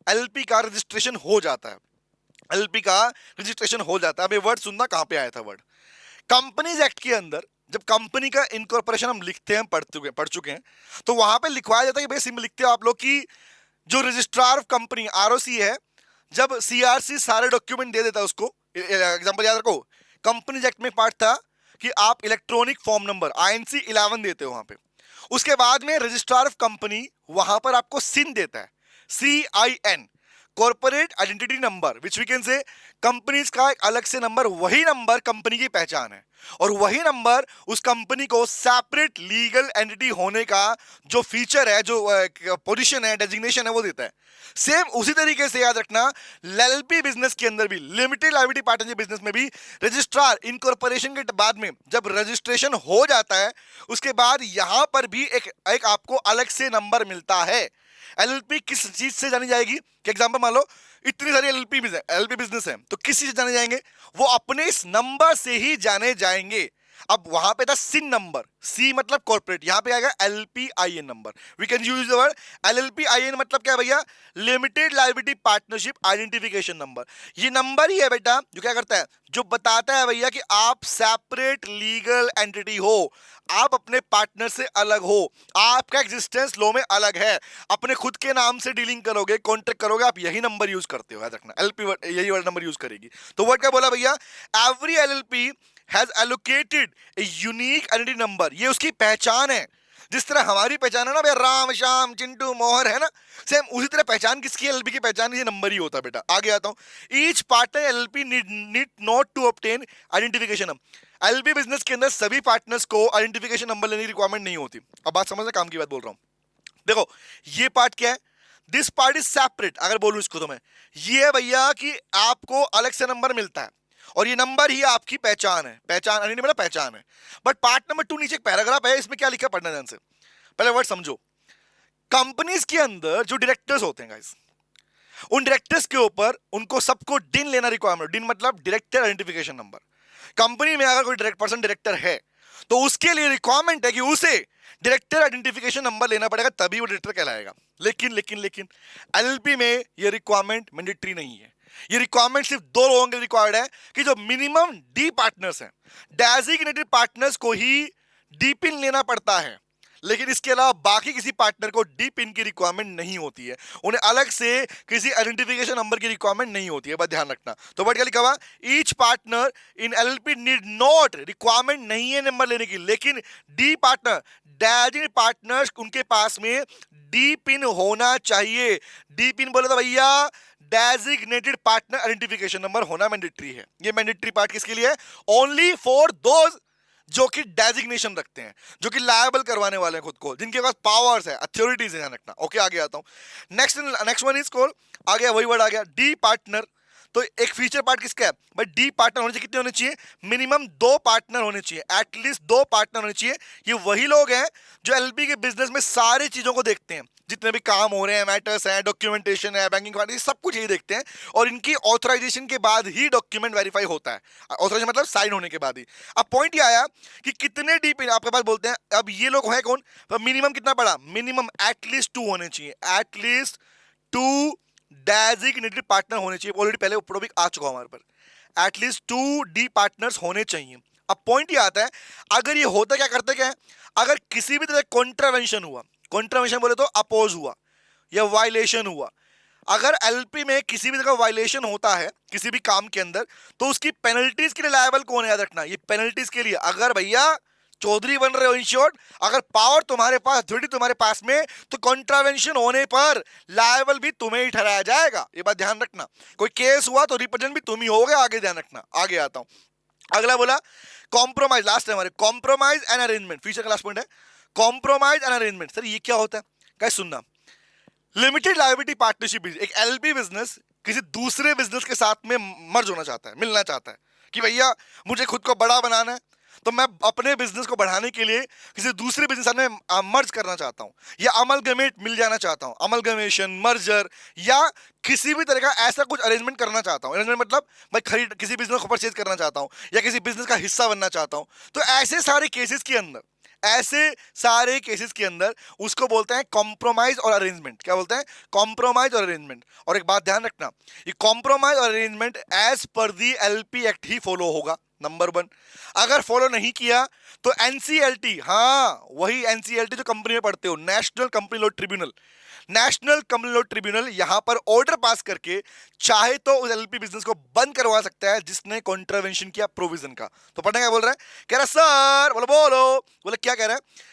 [SPEAKER 1] एलपी का रजिस्ट्रेशन हो जाता है, एलपी का रजिस्ट्रेशन हो जाता है, अब ये वर्ड सुनना, कहां पे आया था वर्ड, कंपनीज एक्ट के अंदर जब कंपनी का इनकॉर्पोरेशन हम लिखते हैं, पढ़ चुके हैं, तो वहां पे लिखवाया जाता है कि भाई सिंपल लिखते हो आप लोग कि जो रजिस्ट्रार ऑफ कंपनी आरओसी है, जब सीआरसी सारे डॉक्यूमेंट दे देता है उसको, एग्जांपल याद रखो, कंपनीज एक्ट में पार्ट था कि आप इलेक्ट्रॉनिक फॉर्म नंबर आईएनसी 11 देते हो वहां पे, उसके बाद में रजिस्ट्रार ऑफ कंपनी वहां पर आपको सिन देता है, CIN, corporate identity number, which we can say companies का एक अलग से नंबर, वही नंबर कंपनी की पहचान है, और वही नंबर उस कंपनी को सेपरेट लीगल एंटिटी होने का जो फीचर है, जो पोजीशन है, डेजिग्नेशन है, वो देता है। सेम उसी तरीके से याद रखना, एलपी बिजनेस के अंदर भी, लिमिटेड लायबिलिटी पार्टनरशिप बिजनेस में भी, रजिस्ट्रार इनकॉर्पोरेशन के बाद में जब रजिस्ट्रेशन हो जाता है, उसके बाद यहां पर भी एक आपको अलग से नंबर मिलता है। एलएलपी किस चीज से जानी जाएगी, कि एग्जांपल मान लो इतनी सारी एलएलपी बिजनेस है, तो किस चीज से जाने जाएंगे, वो अपने इस नंबर से ही जाने जाएंगे। अब वहां पे था सिन नंबर, सी मतलब कॉर्पोरेट, यहां पे आएगा LPIN number, we can use the word LLPIN, मतलब क्या है भैया, limited liability partnership identification number. ये नंबर ही है बेटा जो क्या करता है, जो बताता है भैया कि आप सेपरेट लीगल एंटिटी हो, आप अपने पार्टनर से अलग हो, आपका एग्जिस्टेंस लॉ में अलग है, अपने खुद के नाम से डीलिंग करोगे, कॉन्ट्रैक्ट करोगे, आप यही नंबर यूज करते हो, याद रखना, एलपी यही वर्ड नंबर यूज करेगी। तो वर्ड क्या बोला भैया, every LLP has allocated a unique identity number, ये उसकी पहचान है, जिस तरह हमारी पहचान है ना भैया, राम श्याम चिंटू मोहर, है ना, सेम उसी तरह पहचान किसकी, एलएलपी की पहचान ये नंबर ही होता है बेटा। आगे आता हूं, each partner LLP need not to obtain identification. LLP business के अंदर सभी पार्टनर्स को आइडेंटिफिकेशन नंबर लेने की रिक्वायरमेंट नहीं होती। अब बात समझना, काम की बात बोल रहा हूं, देखो ये पार्ट क्या है, दिस पार्ट इज सेपरेट, अगर बोलूं इसको तो मैं, ये है भैया कि आपको अलग से नंबर मिलता है और ये नंबर ही आपकी पहचान है, पहचान नहीं मतलब पहचान है। बट पार्ट नंबर 2 नीचे एक पैराग्राफ है, इसमें क्या लिखा, पढ़ना ध्यान से, पहले वर्ड समझो। कंपनीज के अंदर जो डायरेक्टर्स होते हैं गाइस, उन डायरेक्टर्स के ऊपर उनको सबको डिन लेना रिक्वायरमेंट, डिन मतलब डायरेक्टर आइडेंटिफिकेशन नंबर। कंपनी में अगर कोई डायरेक्टर है तो उसके लिए रिक्वायरमेंट है कि उसे डायरेक्टर आइडेंटिफिकेशन नंबर लेना पड़ेगा, तभी वो डायरेक्टर कहलाएगा। लेकिन लेकिन लेकिन एलएलपी में ये रिक्वायरमेंट मैंडेटरी नहीं है, ये रिक्वायरमेंट सिर्फ 2 लोगों के रिक्वायर्ड है कि जो मिनिमम डी पार्टनर्स हैं, डेजिग्नेटेड पार्टनर्स को ही डी पिन लेना पड़ता है, लेकिन इसके अलावा बाकी किसी पार्टनर को डी पिन की रिक्वायरमेंट नहीं होती है, उन्हें अलग से किसी आइडेंटिफिकेशन नंबर की रिक्वायरमेंट नहीं होती है, बस ध्यान रखना। तो वर्ड क्या लिखा हुआ, each partner in LLP need not, requirement नहीं है नंबर लेने की, लेकिन डी पार्टनर डेजिग्नेटेड पार्टनर्स उनके पास में डी पिन होना चाहिए। डी पिन बोले तो भैया डेजिग्नेटेड पार्टनर आइडेंटिफिकेशन नंबर होना मैंडेटरी है। ये मैंडेटरी पार्ट किसके लिए है? ओनली फॉर दोज जो कि डेजिग्नेशन रखते हैं, जो कि लायबल करवाने वाले हैं खुद को, जिनके पास पावर्स है, अथॉरिटीज है, ध्यान रखना। ओके, आगे आता हूं। नेक्स्ट वन इज कॉल्ड, आ गया वही वर्ड आ गया, डी पार्टनर। तो एक फीचर पार्ट किसका है भाई? डी पार्टनर होने चाहिए। कितने होने चाहिए? मिनिमम 2 पार्टनर होने चाहिए, एटलीस्ट 2 पार्टनर होने चाहिए। ये वही लोग हैं जो एलपी के बिजनेस में सारी चीजों को देखते हैं, जितने भी काम हो रहे हैं, मैटर्स हैं, डॉक्यूमेंटेशन है, बैंकिंग, सब कुछ यही देखते हैं। और इनकी ऑथराइजेशन के बाद ही डॉक्यूमेंट वेरीफाई होता है। ऑथराइजेशन मतलब साइन होने के बाद ही। अब पॉइंट ये आया कि कितने डी पिन आपके पास बोलते हैं। अब ये लोग हैं कौन? मिनिमम कितना पड़ा? मिनिमम एटलीस्ट 2 होने चाहिए, एटलीस्ट 2 डेजिग्नेटेड पार्टनर होने चाहिए। ऑलरेडी पहले टॉपिक आ चुका हमारे पर, एटलीस्ट 2 डी पार्टनर्स होने चाहिए। अब पॉइंट ये आता है, अगर ये होता क्या करते क्या है, अगर किसी भी तरह कॉन्ट्रावेंशन हुआ, कॉन्ट्रावेंशन बोले तो अपोज हुआ या वायलेशन हुआ, अगर एलपी में किसी भी तरह का वायलेशन होता है किसी भी काम के अंदर, तो उसकी पेनल्टीज के लिए लायबल कौन है? याद रखना, ये पेनल्टीज के लिए अगर भैया चौधरी बन रहे हो, इन शॉर्ट अगर पावर तुम्हारे पास, अथॉरिटी तुम्हारे पास में, तो कॉन्ट्रावेंशन होने पर लायबल भी तुम्हें ही ठहराया जाएगा। ये बात ध्यान रखना। कोई केस हुआ तो रिप्रेजेंट भी तुम ही होगे। आगे ध्यान रखना, आगे आता हूं। अगला बोला कॉम्प्रोमाइज, लास्ट है हमारे, कॉम्प्रोमाइज एंड अरेंजमेंट। फीचर का लास्ट पॉइंट है कॉम्प्रोमाइज एंड अरेंजमेंट। सर ये क्या होता है? क्या सुनना, लिमिटेड लायबिलिटी पार्टनरशिप, एक एलपी बिजनेस किसी दूसरे बिजनेस के साथ में मर्ज होना चाहता है, मिलना चाहता है कि भैया मुझे खुद को बड़ा बनाना है, तो मैं अपने बिजनेस को बढ़ाने के लिए किसी दूसरे बिजनेस में मर्ज करना चाहता हूं, या अमलगमेट मिल जाना चाहता हूं, अमलगमेशन, मर्जर, या किसी भी तरह का ऐसा कुछ अरेंजमेंट करना चाहता हूं। अरेंजमेंट मतलब मैं खरीद किसी बिजनेस को परचेज करना चाहता हूं, या किसी बिजनेस का हिस्सा बनना चाहता हूं। तो ऐसे सारे केसेस के अंदर, ऐसे सारे केसेस के अंदर उसको बोलते हैं कॉम्प्रोमाइज और अरेंजमेंट। क्या बोलते हैं? कॉम्प्रोमाइज और अरेंजमेंट। और एक बात ध्यान रखना, ये कॉम्प्रोमाइज और अरेंजमेंट एज पर दी एलपी एक्ट ही फॉलो होगा, नंबर 1। अगर फॉलो नहीं किया तो एनसीएलटी, हाँ वही एनसीएलटी जो कंपनी में पढ़ते हो, national company law tribunal, national company law tribunal यहां पर ऑर्डर पास करके चाहे तो उस एलपी बिजनेस को बंद करवा सकता है जिसने कॉन्ट्रावेंशन किया प्रोविजन का। तो पढ़ने क्या बोल रहा है? कह रहा है सर, बोलो बोलो, बोले क्या कह रहा है?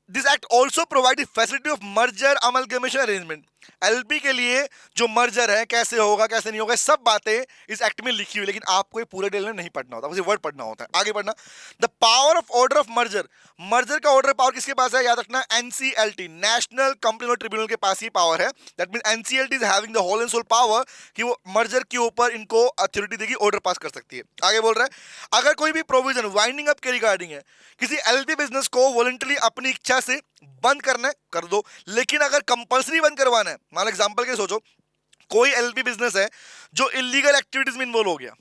[SPEAKER 1] This act also provide facility of merger amalgamation arrangement. LP के लिए जो मर्जर है, कैसे होगा कैसे नहीं होगा, सब बातें इस एक्ट में लिखी हुई, लेकिन आपको ये पूरे डिटेल में नहीं पढ़ना होता, मुझे वर्ड पढ़ना होता है। आगे पढ़ना, the power of order of merger. Merger का ऑर्डर पावर किसके पास है? याद रखना, NCLT, national company law tribunal के पास ही पावर है। That means NCLT is having the whole and sole power कि वो मर्जर के ऊपर इनको अथॉरिटी देगी, ऑर्डर पास कर सकती है। आगे बोल रहा है, अगर कोई भी प्रोविजन वाइंडिंग अप के रिगार्डिंग है, किसी एलपी बिजनेस को वॉलंटरी अपनी इच्छा से बंद करना है कर दो, लेकिन अगर कंपल्सरी बंद करवाना है, मान एग्जांपल के सोचो कोई एलपी बिजनेस है जो इलीगल एक्टिविटीज में इन्वॉल्व हो गया,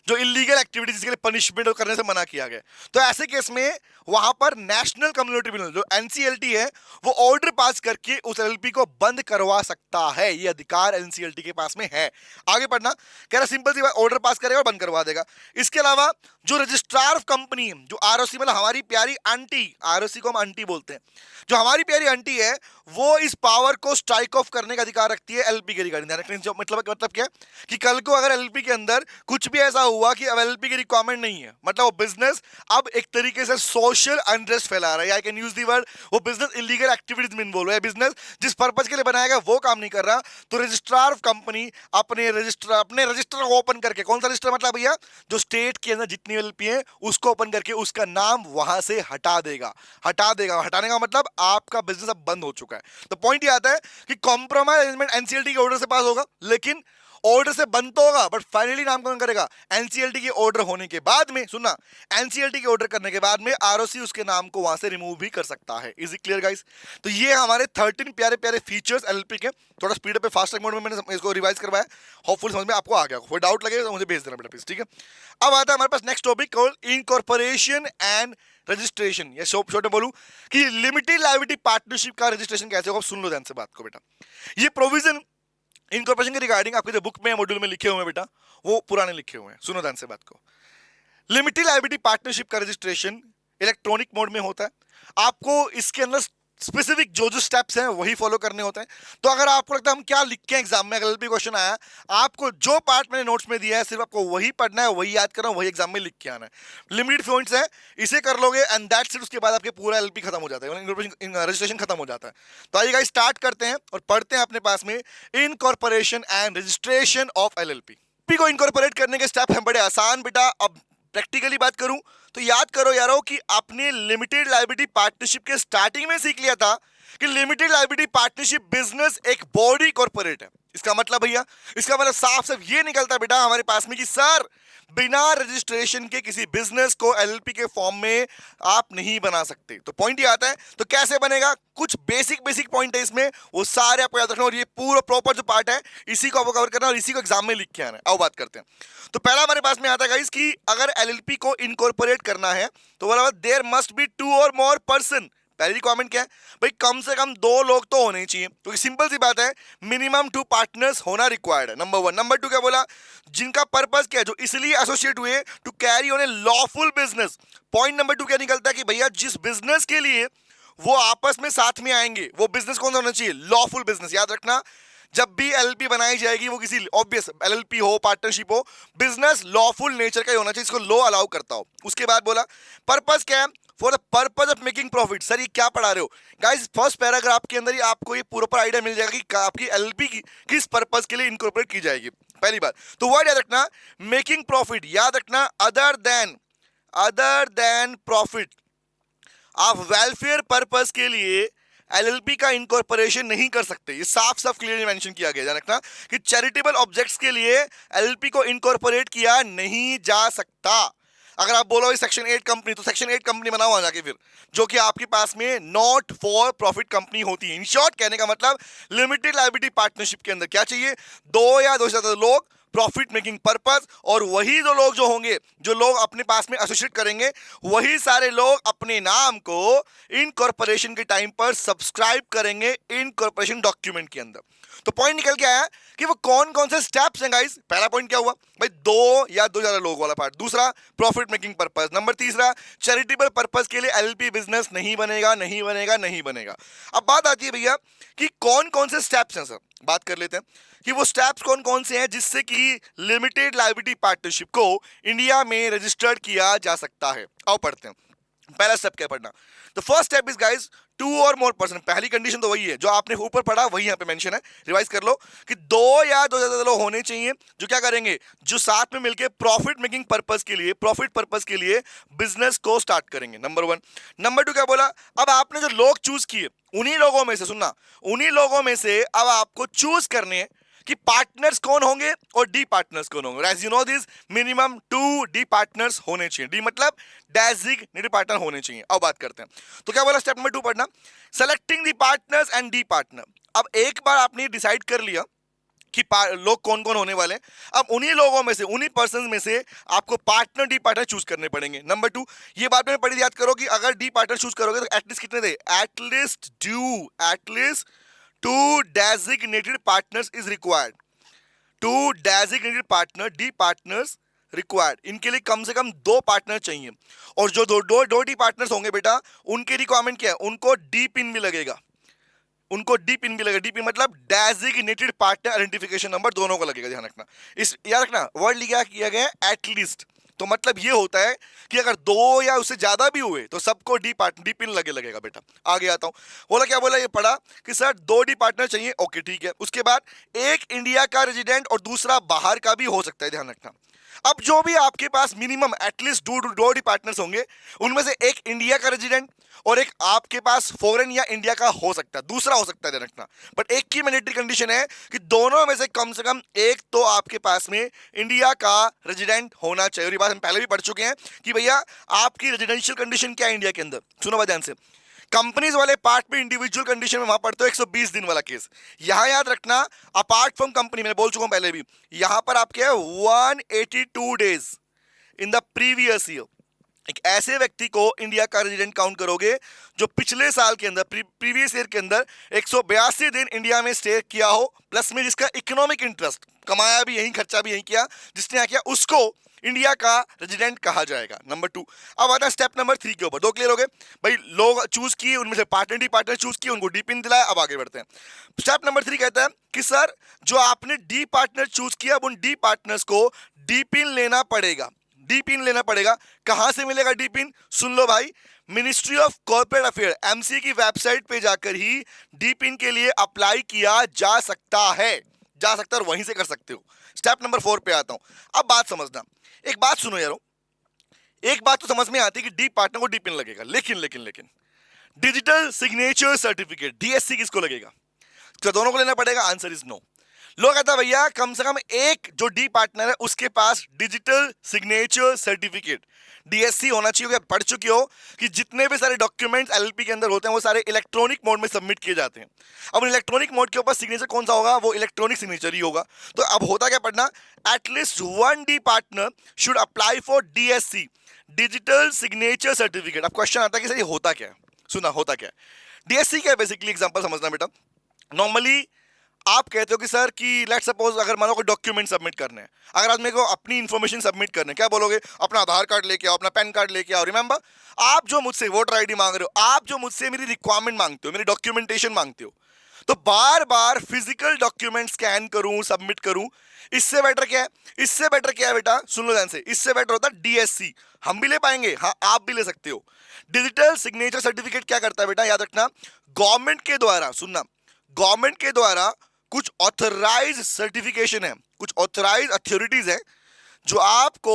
[SPEAKER 1] जो इलीगल एक्टिविटीज के लिए पनिशमेंट करने से मना किया गया, तो ऐसे केस में वहां पर नेशनल कंपनी लॉ ट्रिब्यूनल जो एनसीएलटी है वो ऑर्डर पास करके उस एलपी को बंद करवा सकता है। ये अधिकार एनसीएलटी के पास में है। आगे पढ़ना, कह रहा सिंपल सी बात, ऑर्डर पास करेगा और बंद करवा देगा। इसके अलावा जो रजिस्ट्रार ऑफ कंपनी, जो आरओसी मतलब हमारी प्यारी आंटी, आरओसी को हम आंटी बोलते हैं, जो हमारी प्यारी आंटी है वो इस पावर को स्ट्राइक ऑफ करने का अधिकार रखती है एलपी के रिगार्डिंग। मतलब क्या कि कल को अगर एलपी के अंदर कुछ भी ऐसा हुआ कि अब एलपी की रिक्वायरमेंट नहीं है, मतलब वो बिजनेस अब एक तरीके से सोशल अनरेस्ट फैला रहा है, आई कैन यूज दी वर्ड, वो बिजनेस इलीगल एक्टिविटीज में इन्वॉल्व है, बिजनेस जिस पर्पज के लिए बनाया गया वो काम नहीं कर रहा, तो रजिस्ट्रार ऑफ कंपनी अपने रजिस्टर को ओपन करके, कौन सा रजिस्टर मतलब भैया, जो स्टेट के अंदर जितनी एलपी है उसको ओपन करके उसका नाम वहां से हटा देगा। हटाने का मतलब आपका बिजनेस अब बंद हो चुका है। तो पॉइंट ये आता है कि कॉम्प्रोमाइज अरेंजमेंट एनसीएलटी के ऑर्डर से पास होगा, लेकिन ऑर्डर से बंद तो होगा, बट फाइनली नाम कौन करेगा? एनसीएलटी के ऑर्डर होने के बाद में, सुनना, एनसीएलटी के ऑर्डर करने के बाद में आरओसी उसके नाम को वहां से रिमूव भी कर सकता है। Is it clear guys? तो ये हमारे 13 प्यारे प्यारे फीचर्स एलपी के। थोड़ा स्पीड पे फास्ट मोड में मैंने इसको रिवाइज करवाया, होपफुल समझ में आपको आ गया। कोई डाउट लगे तो मुझे भेज देना बेटा प्लीज, ठीक है? अब आता है हमारे पास next topic called incorporation and registration. या शॉर्ट में बोलूं कि लिमिटेड लायबिलिटी पार्टनरशिप का रजिस्ट्रेशन कैसे होगा, सुन लो ध्यान से बात को बेटा। ये प्रोविजन इनकॉर्पोरेशन के रिगार्डिंग आपके जो बुक में मॉड्यूल में लिखे हुए हैं बेटा, वो पुराने लिखे हुए हैं, सुनो ध्यान से बात को। लिमिटेड लायबिलिटी पार्टनरशिप का रजिस्ट्रेशन इलेक्ट्रॉनिक मोड में होता है। आपको इसके अंदर स्पेसिफिक जो जो स्टेप्स हैं वही फॉलो करने होते हैं। तो अगर आपको लगता है हम क्या लिख के एग्जाम में, अगर एलएलपी क्वेश्चन आया, आपको जो पार्ट मैंने नोट्स में दिया है सिर्फ आपको वही पढ़ना है, वही याद करना है, वही एग्जाम में लिख के आना है। लिमिटेड पॉइंट्स है, इसे कर लोगे एंड दैट्स इट। उसके बाद आपके पूरा एलएलपी खत्म हो जाता है, रजिस्ट्रेशन खत्म हो जाता है। तो आइए गाइस स्टार्ट करते हैं और पढ़ते हैं अपने पास में incorporation and registration of LLP को। इनकॉर्पोरेट करने के स्टेप हैं बड़े आसान बेटा। अब प्रैक्टिकली बात करूं तो याद करो यारो कि आपने लिमिटेड लायबिलिटी पार्टनरशिप के स्टार्टिंग में सीख लिया था कि लिमिटेड लायबिलिटी पार्टनरशिप बिजनेस एक बॉडी कॉर्पोरेट है। इसका मतलब भैया, इसका मतलब साफ साफ ये निकलता बेटा हमारे पास में कि सर बिना रजिस्ट्रेशन के किसी बिजनेस को एलएलपी के फॉर्म में आप नहीं बना सकते। तो पॉइंट ये आता है, तो कैसे बनेगा, कुछ बेसिक पॉइंट है इसमें, वो सारे आपको याद रखना और ये पूरा प्रॉपर जो पार्ट है इसी को आपको कवर करना और इसी को एग्जाम में लिख के आना है। आओ बात करते हैं। तो पहला हमारे पास में आता है गाइस कि अगर एलएलपी को इनकॉर्पोरेट करना है तो बोला देयर मस्ट बी 2 और मोर पर्सन। पहली रिक्वायरमेंट क्या है भाई, कम से कम 2 लोग तो होने ही चाहिए। तो सिंपल सी बात है, मिनिमम 2 पार्टनर्स होना रिक्वायर्ड है, नंबर 1। नंबर 2 क्या बोला, जिनका पर्पस क्या है, जो इसलिए एसोसिएट हुए to carry on a lawful business. Point number 2 क्या निकलता है कि भैया जिस बिजनेस के लिए वो आपस में साथ में आएंगे वो बिजनेस कौन सा होना चाहिए, लॉफुल बिजनेस। याद रखना जब भी एलएलपी बनाई जाएगी वो किसी ऑब्वियस एलएलपी हो पार्टनरशिप हो, बिजनेस लॉफुल नेचर का ही होना चाहिए, इसको लॉ अलाउ करता हो। उसके बाद बोला पर्पस क्या है, for the purpose of making profit. Sir ये क्या पढ़ा रहे हो गाइस, फर्स्ट पैराग्राफ के अंदर ही आपको ये प्रॉपर आइडिया मिल जाएगा कि आपकी एलएलपी की किस पर्पज के लिए इनकॉर्पोरेट की जाएगी। पहली बात तो वर्ड याद रखना, मेकिंग प्रॉफिट। याद रखना अदर देन प्रॉफिट। आप वेलफेयर पर्पस के लिए एलएलपी का इनकॉर्पोरेशन नहीं कर सकते, ये साफ साफ क्लियरली मेंशन किया गया। ध्यान रखना कि चैरिटेबल ऑब्जेक्ट्स के लिए एलएलपी को इनकॉर्पोरेट किया नहीं जा सकता। अगर आप बोलो सेक्शन 8 कंपनी, तो सेक्शन 8 कंपनी बनाओ जाके फिर, जो कि आपके पास में नॉट फॉर प्रॉफिट कंपनी होती है। इन शॉर्ट कहने का मतलब लिमिटेड लायबिलिटी पार्टनरशिप के अंदर क्या चाहिए, 2 या 2 से ज्यादा लोग, प्रॉफिट मेकिंग पर्पस, और वही दो लोग जो होंगे, जो लोग अपने पास में एसोसिएट करेंगे, वही सारे लोग अपने नाम को इनकॉर्पोरेशन के टाइम पर सब्सक्राइब करेंगे इनकॉर्पोरेशन डॉक्यूमेंट के अंदर। तो पॉइंट निकल के आया कि वो कौन कौन से स्टेप्स हैं गाइस। पहला पॉइंट क्या हुआ भाई, 2 या 2 ज्यादा लोग वाला पार्ट। दूसरा प्रॉफिट मेकिंग पर्पस। नंबर तीसरा चैरिटेबल पर्पस के लिए एलएलपी बिजनेस नहीं बनेगा। अब बात आती है भैया कि कौन कौन से स्टेप्स हैं। सर बात कर लेते हैं कि वो स्टेप्स कौन कौन से हैं जिससे कि लिमिटेड लायबिलिटी पार्टनरशिप को इंडिया में रजिस्टर्ड किया जा सकता है। आओ पढ़ते हैं। पहला स्टेप क्या पढ़ना, the first step is guys 2 और मोर पर्सन। पहली कंडीशन तो वही है जो आपने ऊपर पढ़ा, वही यहाँ पे मेंशन है, रिवाइज कर लो कि 2 या 2 ज्यादा लोग होने चाहिए जो क्या करेंगे, जो साथ में मिलकर प्रॉफिट मेकिंग पर्पस के लिए बिजनेस को स्टार्ट करेंगे। नंबर 1। नंबर 2 क्या बोला, अब आपने जो लोग चूज किए उन्हीं लोगों में से, सुनना, उन्हीं लोगों में से अब आपको चूज करने हैं कि पार्टनर्स कौन होंगे और डी पार्टनर्स कौन होंगे। As you know this, minimum 2 D partners होने चाहिए। डी मतलब डेजिग्नेटेड पार्टनर होने चाहिए। अब बात करते हैं तो क्या बोला, स्टेप नंबर 2 पढ़ना, selecting the partners and D partner. अब एक बार आपने डिसाइड कर लिया कि लोग कौन कौन होने वाले हैं, अब उन्हीं लोगों में से, उन्हीं पर्सन में से आपको पार्टनर डी पार्टनर चूज करने पड़ेंगे। नंबर 2, ये बात मैंने पढ़ी, याद करो कि अगर डी पार्टनर चूज करोगे तो एटलीस्ट कितने दे, at least 2 designated partners is required. 2 designated partner, D partners required. इनके लिए कम से कम 2 पार्टनर चाहिए, और जो दो डी पार्टनर्स होंगे बेटा, उनके रिक्वायरमेंट क्या है, उनको डी पिन भी लगेगा। डी पिन मतलब डेजिग्नेटेड पार्टनर आइडेंटिफिकेशन नंबर, दोनों को लगेगा। ध्यान रखना, इस याद रखना वर्ड लिखा किया गया है एटलीस्ट। तो मतलब ये होता है कि अगर 2 या उससे ज्यादा भी हुए तो सबको डी पिन लगेगा बेटा। आगे आता हूं, बोला क्या बोला, ये पढ़ा कि सर 2 डी पार्टनर चाहिए, ओके ठीक है। उसके बाद एक इंडिया का रेजिडेंट और दूसरा बाहर का भी हो सकता है। ध्यान रखना, अब जो भी आपके पास मिनिमम एटलीस्ट 2 डी पार्टनर्स होंगे, उनमें से एक इंडिया का रेजिडेंट और एक आपके पास फॉरेन या इंडिया का हो सकता है, दूसरा हो सकता है। ध्यान रखना, बट एक की मैंडेटरी कंडीशन है कि दोनों में से कम एक तो आपके पास में इंडिया का रेजिडेंट होना चाहिए। और ये बात हम पहले भी पढ़ चुके हैं कि भैया आपकी रेजिडेंशियल कंडीशन क्या है इंडिया के अंदर। सुनो बात ध्यान से, कंपनीज वाले पार्ट में इंडिविजुअल कंडीशन में वहां पढ़ते हो 120 दिन वाला केस। यहां याद रखना अपार्ट फ्रॉम कंपनी, मैंने बोल चुका हूं पहले भी, यहां पर आपके 182 days in the previous year. एक ऐसे व्यक्ति को इंडिया का रेजिडेंट काउंट करोगे जो पिछले साल के अंदर, प्रीवियस ईयर के अंदर 182 दिन इंडिया में स्टे किया हो, प्लस में जिसका इकोनॉमिक इंटरेस्ट, कमाया भी यहीं, खर्चा भी यहीं किया, जिसने क्या किया, उसको इंडिया का रेजिडेंट कहा जाएगा। नंबर 2। अब आता है स्टेप नंबर 3 के ऊपर। 2 क्लियर हो गए भाई, लोग चूज किए, उनमें से पार्टनर चूज किए, उनको डी पिन दिलाया। अब आगे बढ़ते हैं। स्टेप नंबर 3 कहता है कि सर जो आपने डी पार्टनर चूज किया, अब उन डी पार्टनर्स को डी पिन लेना पड़ेगा। डी पिन लेना पड़ेगा। कहां से मिलेगा डी पिन? सुन लो भाई, ministry of corporate affair MC की वेबसाइट पे जाकर ही डी पिन के लिए अप्लाई किया जा सकता है, जा सकता है, और वहीं से कर सकते हो। स्टेप नंबर 4 पे आता हूं। अब बात समझना, एक बात सुनो यारो, एक बात तो समझ में आती है कि डी पार्टनर को डी पिन लगेगा, लेकिन लेकिन लेकिन डिजिटल सिग्नेचर सर्टिफिकेट डीएससी किसको लगेगा? तो दोनों को लेना पड़ेगा। Answer is no. लोग कहता है भैया कम से कम एक जो डी पार्टनर है उसके पास डिजिटल सिग्नेचर सर्टिफिकेट डीएससी होना चाहिए। पढ़ चुके हो कि जितने भी सारे डॉक्यूमेंट्स एलएलपी के अंदर होते हैं वो सारे इलेक्ट्रॉनिक मोड में सबमिट किए जाते हैं। अब इलेक्ट्रॉनिक मोड के ऊपर सिग्नेचर कौन सा होगा? वो इलेक्ट्रॉनिक सिग्नेचर ही होगा। तो अब होता क्या पढ़ना, at least one D partner should apply for DSC digital signature certificate. अब क्वेश्चन आता है कि सर ये होता क्या है? सुना, होता क्या है डीएससी? क्या है बेसिकली? एग्जांपल समझना बेटा। नॉर्मली आप कहते हो कि सर कि लेट्स सपोज अगर मानो कोई डॉक्यूमेंट सबमिट करने हैं, अगर आज मेरे को अपनी इंफॉर्मेशन सबमिट करने हैं, क्या बोलोगे? अपना आधार कार्ड लेके आओ, अपना पैन कार्ड लेके आओ। रिमेंबर, आप जो मुझसे वोटर आईडी मांग रहे हो, आप जो मुझसे मेरी रिक्वायरमेंट मांगते हो, मेरी डॉक्यूमेंटेशन मांगते हो, तो बार बार फिजिकल डॉक्यूमेंट स्कैन करूं, सबमिट करूं, इससे बेटर क्या है? इससे बेटर क्या है बेटा? सुन लो ध्यान से, इससे बेटर होता है डीएससी। हम भी ले पाएंगे, हाँ आप भी ले सकते हो। डिजिटल सिग्नेचर सर्टिफिकेट क्या करता है बेटा? याद रखना, गवर्नमेंट के द्वारा, सुनना, गवर्नमेंट के द्वारा कुछ ऑथराइज सर्टिफिकेशन है, कुछ ऑथराइज अथॉरिटीज है जो आपको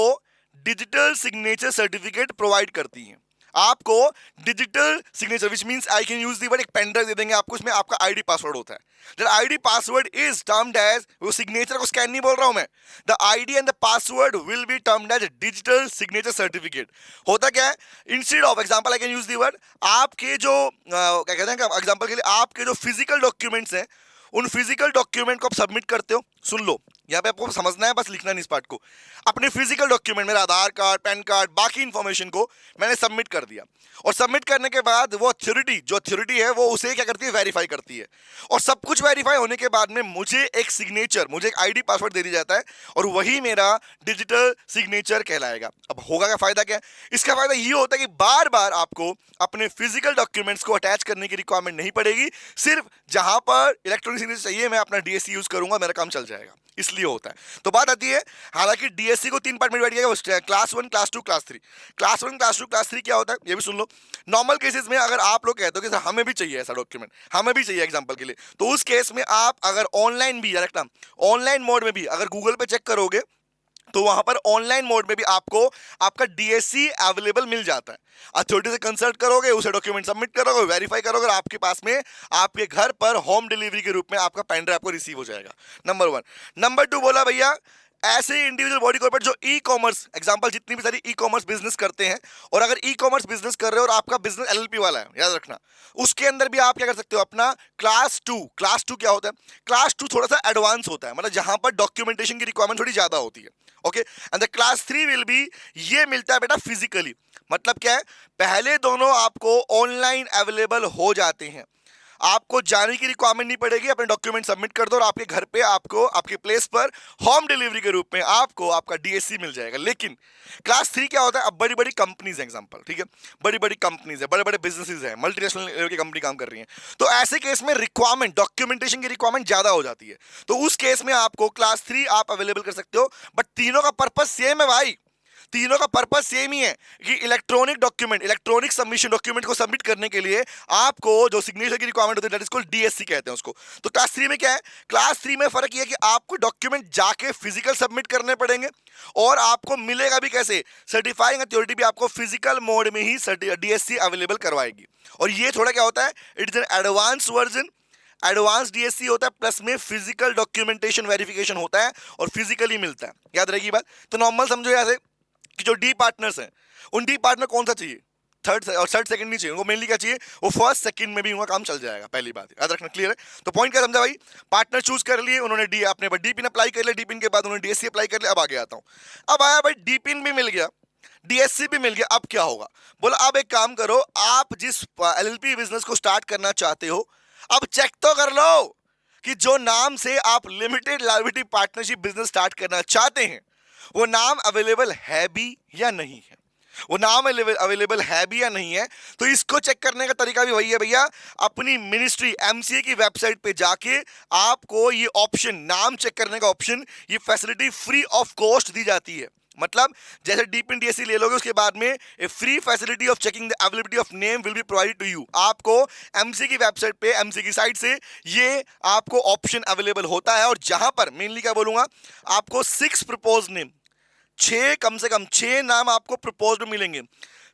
[SPEAKER 1] डिजिटल सिग्नेचर सर्टिफिकेट प्रोवाइड करती हैं। आपको digital signature which means I can use the word, एक पेन ड्राइव दे देंगे आपको, उसमें आपका आईडी पासवर्ड होता है। The ID password is termed as, वो सिग्नेचर को स्कैन नहीं बोल रहा हूं मैं, the ID and the password will be termed as digital signature certificate. होता क्या है? Instead of, example I can use the word, आपके जो क्या कहते हैं, एग्जांपल के लिए आपके जो फिजिकल डॉक्यूमेंट्स हैं, उन फिजिकल डॉक्यूमेंट को आप सबमिट करते हो। सुन लो, यहाँ पे आपको समझना है, बस लिखना नहीं इस पार्ट को। अपने फिजिकल डॉक्यूमेंट, मेरा आधार कार्ड, पैन कार्ड, बाकी इंफॉर्मेशन को मैंने सबमिट कर दिया, और सबमिट करने के बाद वो अथॉरिटी, जो अथॉरिटी है वो उसे क्या करती है? वेरीफाई करती है। और सब कुछ वेरीफाई होने के बाद में मुझे एक सिग्नेचर, मुझे एक आईडी पासवर्ड दे दिया जाता है, और वही मेरा डिजिटल सिग्नेचर कहलाएगा। अब होगा क्या फायदा? क्या इसका फायदा ये होता है कि बार बार आपको अपने फिजिकल डॉक्यूमेंट्स को अटैच करने की रिक्वायरमेंट नहीं पड़ेगी। सिर्फ जहां पर इलेक्ट्रॉनिक सिग्नेचर चाहिए, मैं अपना डीएससी यूज करूंगा, मेरा काम चल जाएगा, इसलिए होता है। तो बात आती है, हालांकि डीएससी को 3 पार्ट में डिवाइड किया गया, class 1, class 2, class 3। Class 1, class 2, class 3 क्या होता है ये भी सुन लो। नॉर्मल केसेस में अगर आप लोग कहते हो कि सर हमें भी चाहिए ऐसा डॉक्यूमेंट, हमें भी चाहिए एग्जांपल के लिए, तो उस केस में आप अगर ऑनलाइन भी, रखना ऑनलाइन मोड में भी अगर गूगल पे चेक करोगे तो वहां पर ऑनलाइन मोड में भी आपको आपका डीएससी अवेलेबल मिल जाता है। अथॉरिटी से कंसल्ट करोगे, उसे डॉक्यूमेंट सबमिट करोगे, वेरीफाई करोगे, और आपके पास में आपके घर पर होम डिलीवरी के रूप में आपका पेन ड्राइव आपको रिसीव हो जाएगा। नंबर 1। नंबर 2 बोला भैया, ऐसे इंडिविजुअल बॉडी कॉर्पोरेट जो ई कॉमर्स, एग्जांपल जितनी भी सारी ई कॉमर्स बिजनेस करते हैं, और अगर ई कॉमर्स बिजनेस कर रहे हो और आपका बिजनेस एलएलपी वाला है, याद रखना, उसके अंदर भी आप क्या कर सकते हो? अपना क्लास 2। क्लास 2 क्या होता है? क्लास 2 थोड़ा सा एडवांस होता है, मतलब जहां पर डॉक्यूमेंटेशन की रिक्वायरमेंट थोड़ी ज्यादा होती है। Okay, and the class 3 will be, ये मिलता है बेटा फिजिकली। मतलब क्या है? पहले दोनों आपको ऑनलाइन अवेलेबल हो जाते हैं, आपको जाने की रिक्वायरमेंट नहीं पड़ेगी, अपने डॉक्यूमेंट सबमिट कर दो और आपके घर पे, आपको आपके प्लेस पर होम डिलीवरी के रूप में आपको आपका डीएससी मिल जाएगा। लेकिन क्लास 3 क्या होता है? अब बड़ी बड़ी कंपनीज एग्जांपल, ठीक है, बड़ी बड़ी कंपनीज है, बड़े बड़े बिजनेसेस हैं, मल्टीनेशनल लेवल की कंपनी काम कर रही है, तो ऐसे केस में रिक्वायरमेंट, डॉक्यूमेंटेशन की रिक्वायरमेंट ज्यादा हो जाती है। तो उस केस में आपको क्लास 3 आप अवेलेबल कर सकते हो, बट तीनों का पर्पज सेम है भाई, तीनों का पर्पस सेम ही है कि electronic document, electronic submission document को सबमिट करने के लिए आपको जो सिग्नेचर की रिक्वायरमेंट होती है, दैट इज कॉल्ड डीएससी कहते हैं उसको। तो क्लास 3 में क्या है? क्लास 3 में फर्क ये है कि आपको डॉक्यूमेंट जाके फिजिकल सबमिट करने पड़ेंगे, और आपको मिलेगा भी कैसे? सर्टिफाइंग अथॉरिटी भी आपको फिजिकल मोड में ही डीएससी अवेलेबल करवाएगी। और ये थोड़ा क्या होता है, it is an advance version, advance DSC होता है, प्लस में फिजिकल डॉक्यूमेंटेशन वेरिफिकेशन होता है और फिजिकली मिलता है। याद रहेगी बात। तो नॉर्मल समझो ऐसे कि जो डी पार्टनर्स हैं, उन डी पार्टनर कौन सा चाहिए? थर्ड और थर्ड सेकंड नहीं चाहिए उनको, मेनली क्या चाहिए? वो फर्स्ट सेकंड में भी उनका काम चल जाएगा, पहली बात याद रखना। क्लियर है? तो पॉइंट क्या समझा भाई? पार्टनर चूज कर लिए उन्होंने, डी अपने डी पिन अप्लाई कर लिया, डी पिन के बाद उन्होंने डीएससी अप्लाई कर लिया। अब आगे आता हूं, अब आया भाई डी पिन भी मिल गया, डीएससी भी मिल गया, अब क्या होगा? बोला अब एक काम करो, आप जिस एलएलपी बिजनेस को स्टार्ट करना चाहते हो, अब चेक तो कर लो कि जो नाम से आप limited liability partnership business start करना चाहते हैं वो नाम अवेलेबल है भी या नहीं है, वो नाम अवेलेबल है भी या नहीं है। तो इसको चेक करने का तरीका भी वही है भैया, अपनी मिनिस्ट्री एमसीए की वेबसाइट पे जाके आपको ये ऑप्शन, नाम चेक करने का ऑप्शन, ये फैसिलिटी फ्री ऑफ कॉस्ट दी जाती है। मतलब जैसे डीप इन डीएससी ले लोगे, उसके बाद में a free facility of checking the availability of name will be provided to you. आपको एमसी की वेबसाइट पे, एमसी की साइट से ये आपको ऑप्शन अवेलेबल होता है। और जहां पर मेनली क्या बोलूंगा, आपको 6 प्रपोज नेम, 6 कम से कम 6 नाम आपको प्रपोज में मिलेंगे।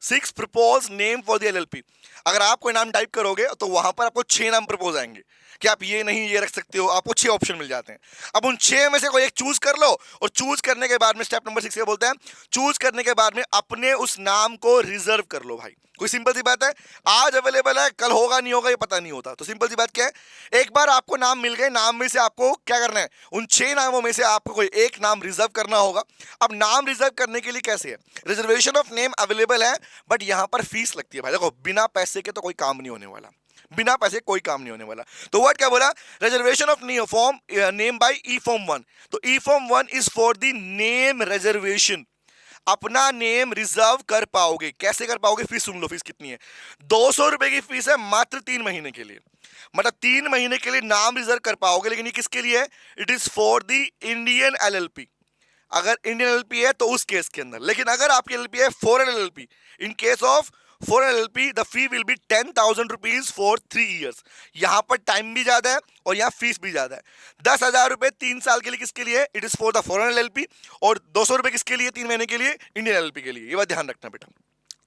[SPEAKER 1] 6 propose name for the LLP. अगर आप कोई नाम टाइप करोगे तो वहां पर आपको 6 नाम प्रपोज आएंगे कि आप ये नहीं ये रख सकते हो, आपको 6 ऑप्शन मिल जाते हैं। अब उन 6 में से कोई एक चूज कर लो, और चूज करने के बाद में स्टेप नंबर 6 क्या बोलते हैं, चूज करने के बाद में अपने उस नाम को रिजर्व कर लो भाई। कोई सिंपल सी बात है, आज अवेलेबल है, कल होगा नहीं होगा ये पता नहीं होता। तो सिंपल सी बात क्या है, एक बार आपको नाम मिल गए, नाम में से आपको क्या करना है, उन 6 नामों में से आपको कोई एक नाम रिजर्व करना होगा। अब नाम रिजर्व करने के लिए कैसे है, रिजर्वेशन ऑफ नेम अवेलेबल है, बट यहां पर फीस लगती है भाई। देखो बिना पैसे के तो कोई काम नहीं होने वाला, बिना पैसे कोई काम नहीं होने वाला। तो वर्ड क्या बोला, reservation of form name by e form 1। तो e form 1 is for the name reservation. अपना नेम रिजर्व कर पाओगे, कैसे कर पाओगे, फीस सुन लो, फीस कितनी है, 200 रुपए की फीस है मात्र 3 महीने के लिए। मतलब 3 महीने के लिए नाम रिजर्व कर पाओगे, लेकिन ये किसके लिए है, it is for the Indian LLP. अगर इंडियन एलएलपी है तो उस केस के अंदर, लेकिन अगर आपकी एलएलपी है foreign LLP, in case of foreign LLP the fee will be 10,000 rupees for 3 years. यहां पर टाइम भी ज्यादा है और यहां फीस भी ज्यादा है। 10,000 रुपए 3 साल के लिए किसके लिए, it is for the foreign LLP, और 200 रुपए किसके लिए, 3 महीने के लिए इंडियन एलएलपी के लिए। ये बात ध्यान रखना बेटा।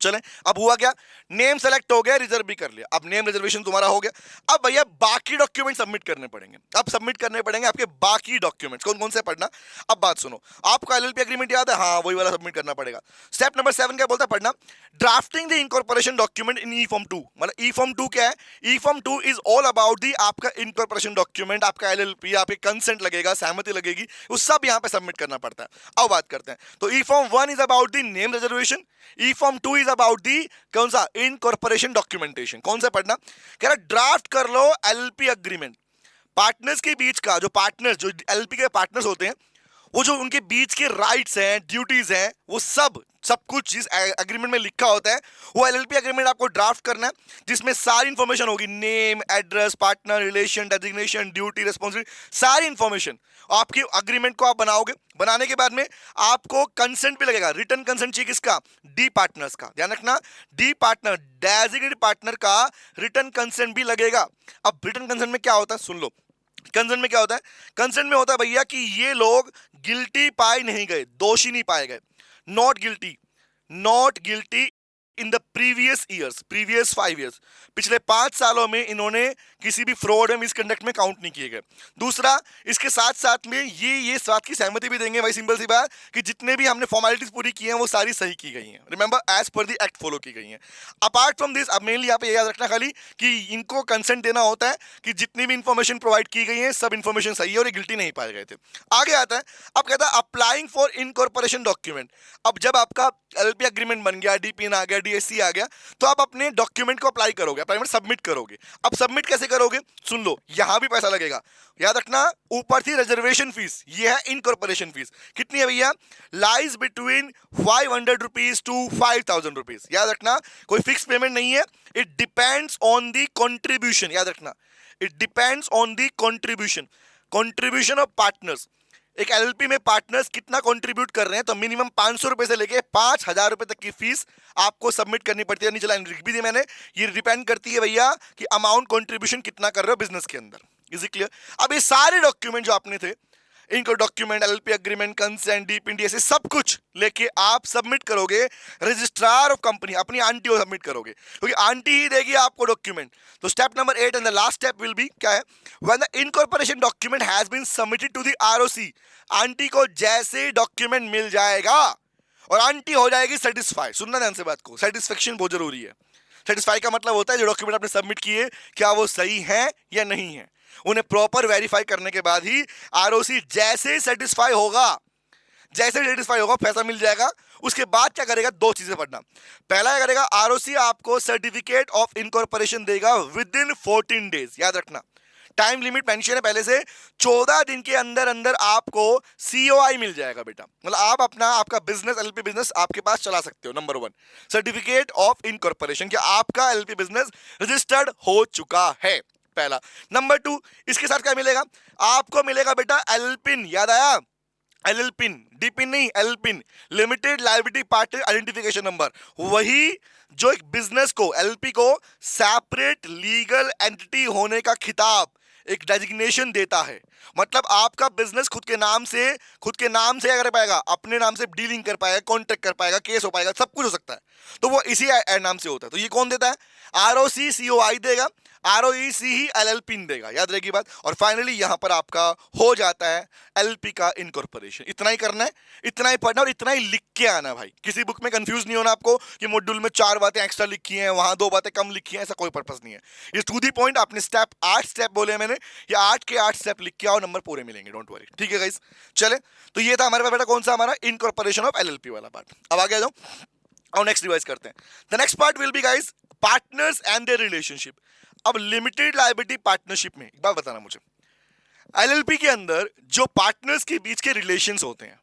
[SPEAKER 1] चलें, अब हुआ क्या, नेम सेलेक्ट हो गया, रिजर्व भी कर लिया, अब नेम रिजर्वेशन तुम्हारा हो गया। अब भैया बाकी डॉक्यूमेंट सबमिट करने पड़ेंगे। अब सबमिट करने पड़ेंगे आपके बाकी डॉक्यूमेंट्स, कौन कौन से पढ़ना। अब बात सुनो, आपको एलएलपी एग्रीमेंट याद है, हाँ वही वाला सबमिट करना पड़ेगा। स्टेप नंबर 7 क्या बोलता है, पढ़ना, drafting the incorporation document in e form 2। मतलब ई फॉर्म 2 क्या है, e form 2 is all about the आपका इनकॉर्पोरेशन डॉक्यूमेंट, आपका एलएलपी, आपके कंसेंट लगेगा, सहमति लगेगी, वो सब यहाँ पे सबमिट करना पड़ता है। अब बात करते हैं, तो e form 1 is about the name reservation, e form 2 is about the कौन सा, इनकॉर्पोरेशन डॉक्यूमेंटेशन। कौन सा पढ़ना, कह रहा ड्राफ्ट कर लो एलएलपी एग्रीमेंट। पार्टनर्स के बीच का, जो पार्टनर्स, जो एलएलपी के पार्टनर्स होते हैं, वो जो उनके बीच के राइट्स हैं, ड्यूटीज हैं, वो सब कुछ जिस एग्रीमेंट में लिखा होता है, वो एलएलपी एग्रीमेंट आपको ड्राफ्ट करना है, जिसमें सारी इंफॉर्मेशन होगी, name, address, partner, relation, designation, duty, responsibility, सारी इंफॉर्मेशन आपकी एग्रीमेंट को आप बनाओगे। बनाने के बाद में आपको कंसेंट भी लगेगा, रिटर्न कंसेंट चाहिए किसका, डी पार्टनर्स का, ध्यान रखना, डी पार्टनर, डेजिग्नेटेड पार्टनर का रिटर्न कंसेंट भी लगेगा। अब रिटर्न कंसेंट में क्या होता है, सुन लो, कंसेंट में क्या होता है, कंसेंट में होता है भैया कि ये लोग गिल्टी पाए नहीं गए, दोषी नहीं पाए गए, not guilty, not guilty in the previous years, previous 5 years, पिछले 5 सालों में इन्होंने किसी भी फ्रॉड में, मिसकंडक्ट में काउंट नहीं किए गए। दूसरा, इसके साथ साथ में ये बात की सहमति भी देंगे भाई, सिंपल सी बात, कि जितने भी हमने फॉर्मेलिटीज पूरी की हैं वो सारी सही की गई हैं, remember as per the act follow की गई हैं। अपार्ट फ्रॉम दिस, अब मेनली यहाँ पे याद रखना खाली कि इनको कंसेंट देना होता है कि जितनी भी इंफॉर्मेशन प्रोवाइड की गई है सब इंफॉर्मेशन सही है और ये गिल्टी नहीं पाए गए थे। आगे आता है, अब कहता है अप्लाइंग फॉर इनकॉर्पोरेशन डॉक्यूमेंट। अब जब आपका एलएलपी एग्रीमेंट बन गया, डीपीएन आ गया, डीएससी आ गया, तो आप अपने डॉक्यूमेंट को अप्लाई करोगे, अप्लाई सबमिट करोगे। अब सबमिट कैसे करोगे, सुन लो, यहां भी पैसा लगेगा, याद रखना। ऊपर थी रिजर्वेशन फीस, ये है इनकॉर्पोरेशन फीस, कितनी है भैया, lies between 500 rupees to 5,000 rupees, याद रखना, कोई फिक्स पेमेंट नहीं है, it depends on the contribution, याद रखना, it depends on the contribution, contribution of partners. एक एलएलपी में पार्टनर्स कितना कंट्रीब्यूट कर रहे हैं, तो मिनिमम 500 रुपए से लेके 5,000 रुपए तक की फीस आपको सबमिट करनी पड़ती है। नीचे लाइन लिख भी दी मैंने, ये डिपेंड करती है भैया कि अमाउंट कंट्रीब्यूशन कितना कर रहे हो बिजनेस के अंदर। Is it clear. अब ये सारे डॉक्यूमेंट जो आपने थे, इनको document, LLP agreement, consent, DPN, DSC, सब कुछ लेके आप सबमिट करोगे रजिस्ट्रार ऑफ कंपनी, अपनी आंटी को सबमिट करोगे, क्योंकि आंटी ही देगी आपको डॉक्यूमेंट। तो step number 8 and the last step will be क्या है, when the incorporation document has been submitted to the ROC, aunty को जैसे डॉक्यूमेंट मिल जाएगा और आंटी हो जाएगी सेटिस्फाई। सुनना ध्यान से बात को, सेटिस्फेक्शन बहुत जरूरी है। सेटिस्फाई का मतलब होता है जो डॉक्यूमेंट आपने सबमिट किए क्या वो सही है या नहीं है, उन्हें प्रॉपर वेरीफाई करने के बाद ही आरओसी जैसे सेटिस्फाई होगा, जैसे सेटिस्फाई होगा पैसा मिल जाएगा। उसके बाद क्या करेगा, 2 चीजें पढ़ना। पहला क्या करेगा, आरओसी आपको सर्टिफिकेट ऑफ इनकॉर्पोरेशन देगा विद इन 14 डेज, याद रखना टाइम लिमिट मेंशन है पहले से, 14 दिन के अंदर अंदर आपको सीओआई मिल जाएगा बेटा, मतलब आप अपना आपका बिजनेस एलएलपी बिजनेस आपके पास चला सकते हो। नंबर 1 सर्टिफिकेट ऑफ इनकॉर्पोरेशन, कि आपका एलएलपी बिजनेस रजिस्टर्ड हो चुका है, पहला। नंबर 2 इसके साथ क्या मिलेगा, आपको मिलेगा बेटा एलपिन, याद आया, एलएलपिन, डीपिन नहीं, LPIN, limited liability partner identification number, वही जो एक बिजनेस को एलपी को सेपरेट लीगल एंटिटी होने का खिताब, एक डेजिग्नेशन देता है। मतलब आपका बिजनेस खुद के नाम से क्या कर पाएगा, अपने नाम से डीलिंग कर पाएगा, कॉन्ट्रैक्ट कर पाएगा, केस हो पाएगा, सब कुछ हो सकता है, तो वो इसी नाम से होता है। तो ये कौन देता है, आरओसी सीओआई देगा, आरओईसी ही एलएलपी देगा, याद रहेगी बात। और फाइनली यहां पर आपका हो जाता है एलपी का इनकॉर्पोरेशन। इतना ही करना है, इतना ही पढ़ना और इतना ही लिख के आना भाई। किसी बुक में कंफ्यूज नहीं होना आपको कि मॉड्यूल में 4 बातें एक्स्ट्रा लिखी हैं, वहां 2 बातें कम लिखी हैं, ऐसा कोई पर्पस नहीं है। ये टू दी पॉइंट, आपने स्टेप 8 स्टेप बोले हैं मैंने, ये 8 के 8 स्टेप लिख के आओ, नंबर पूरे मिलेंगे, डोंट वरी, ठीक है गाइस। चले, तो ये था हमारे पास बेटा कौन सा, हमारा इनकॉर्पोरेशन ऑफ एलएलपी वाला पार्ट। अब आगे आ जाओ और नेक्स्ट रिवाइज करते हैं। The next part will be guys partners and their relationship. अब लिमिटेड लायबिलिटी पार्टनरशिप में एक बात बताना मुझे, एलएलपी के अंदर जो पार्टनर्स के बीच के रिलेशंस होते हैं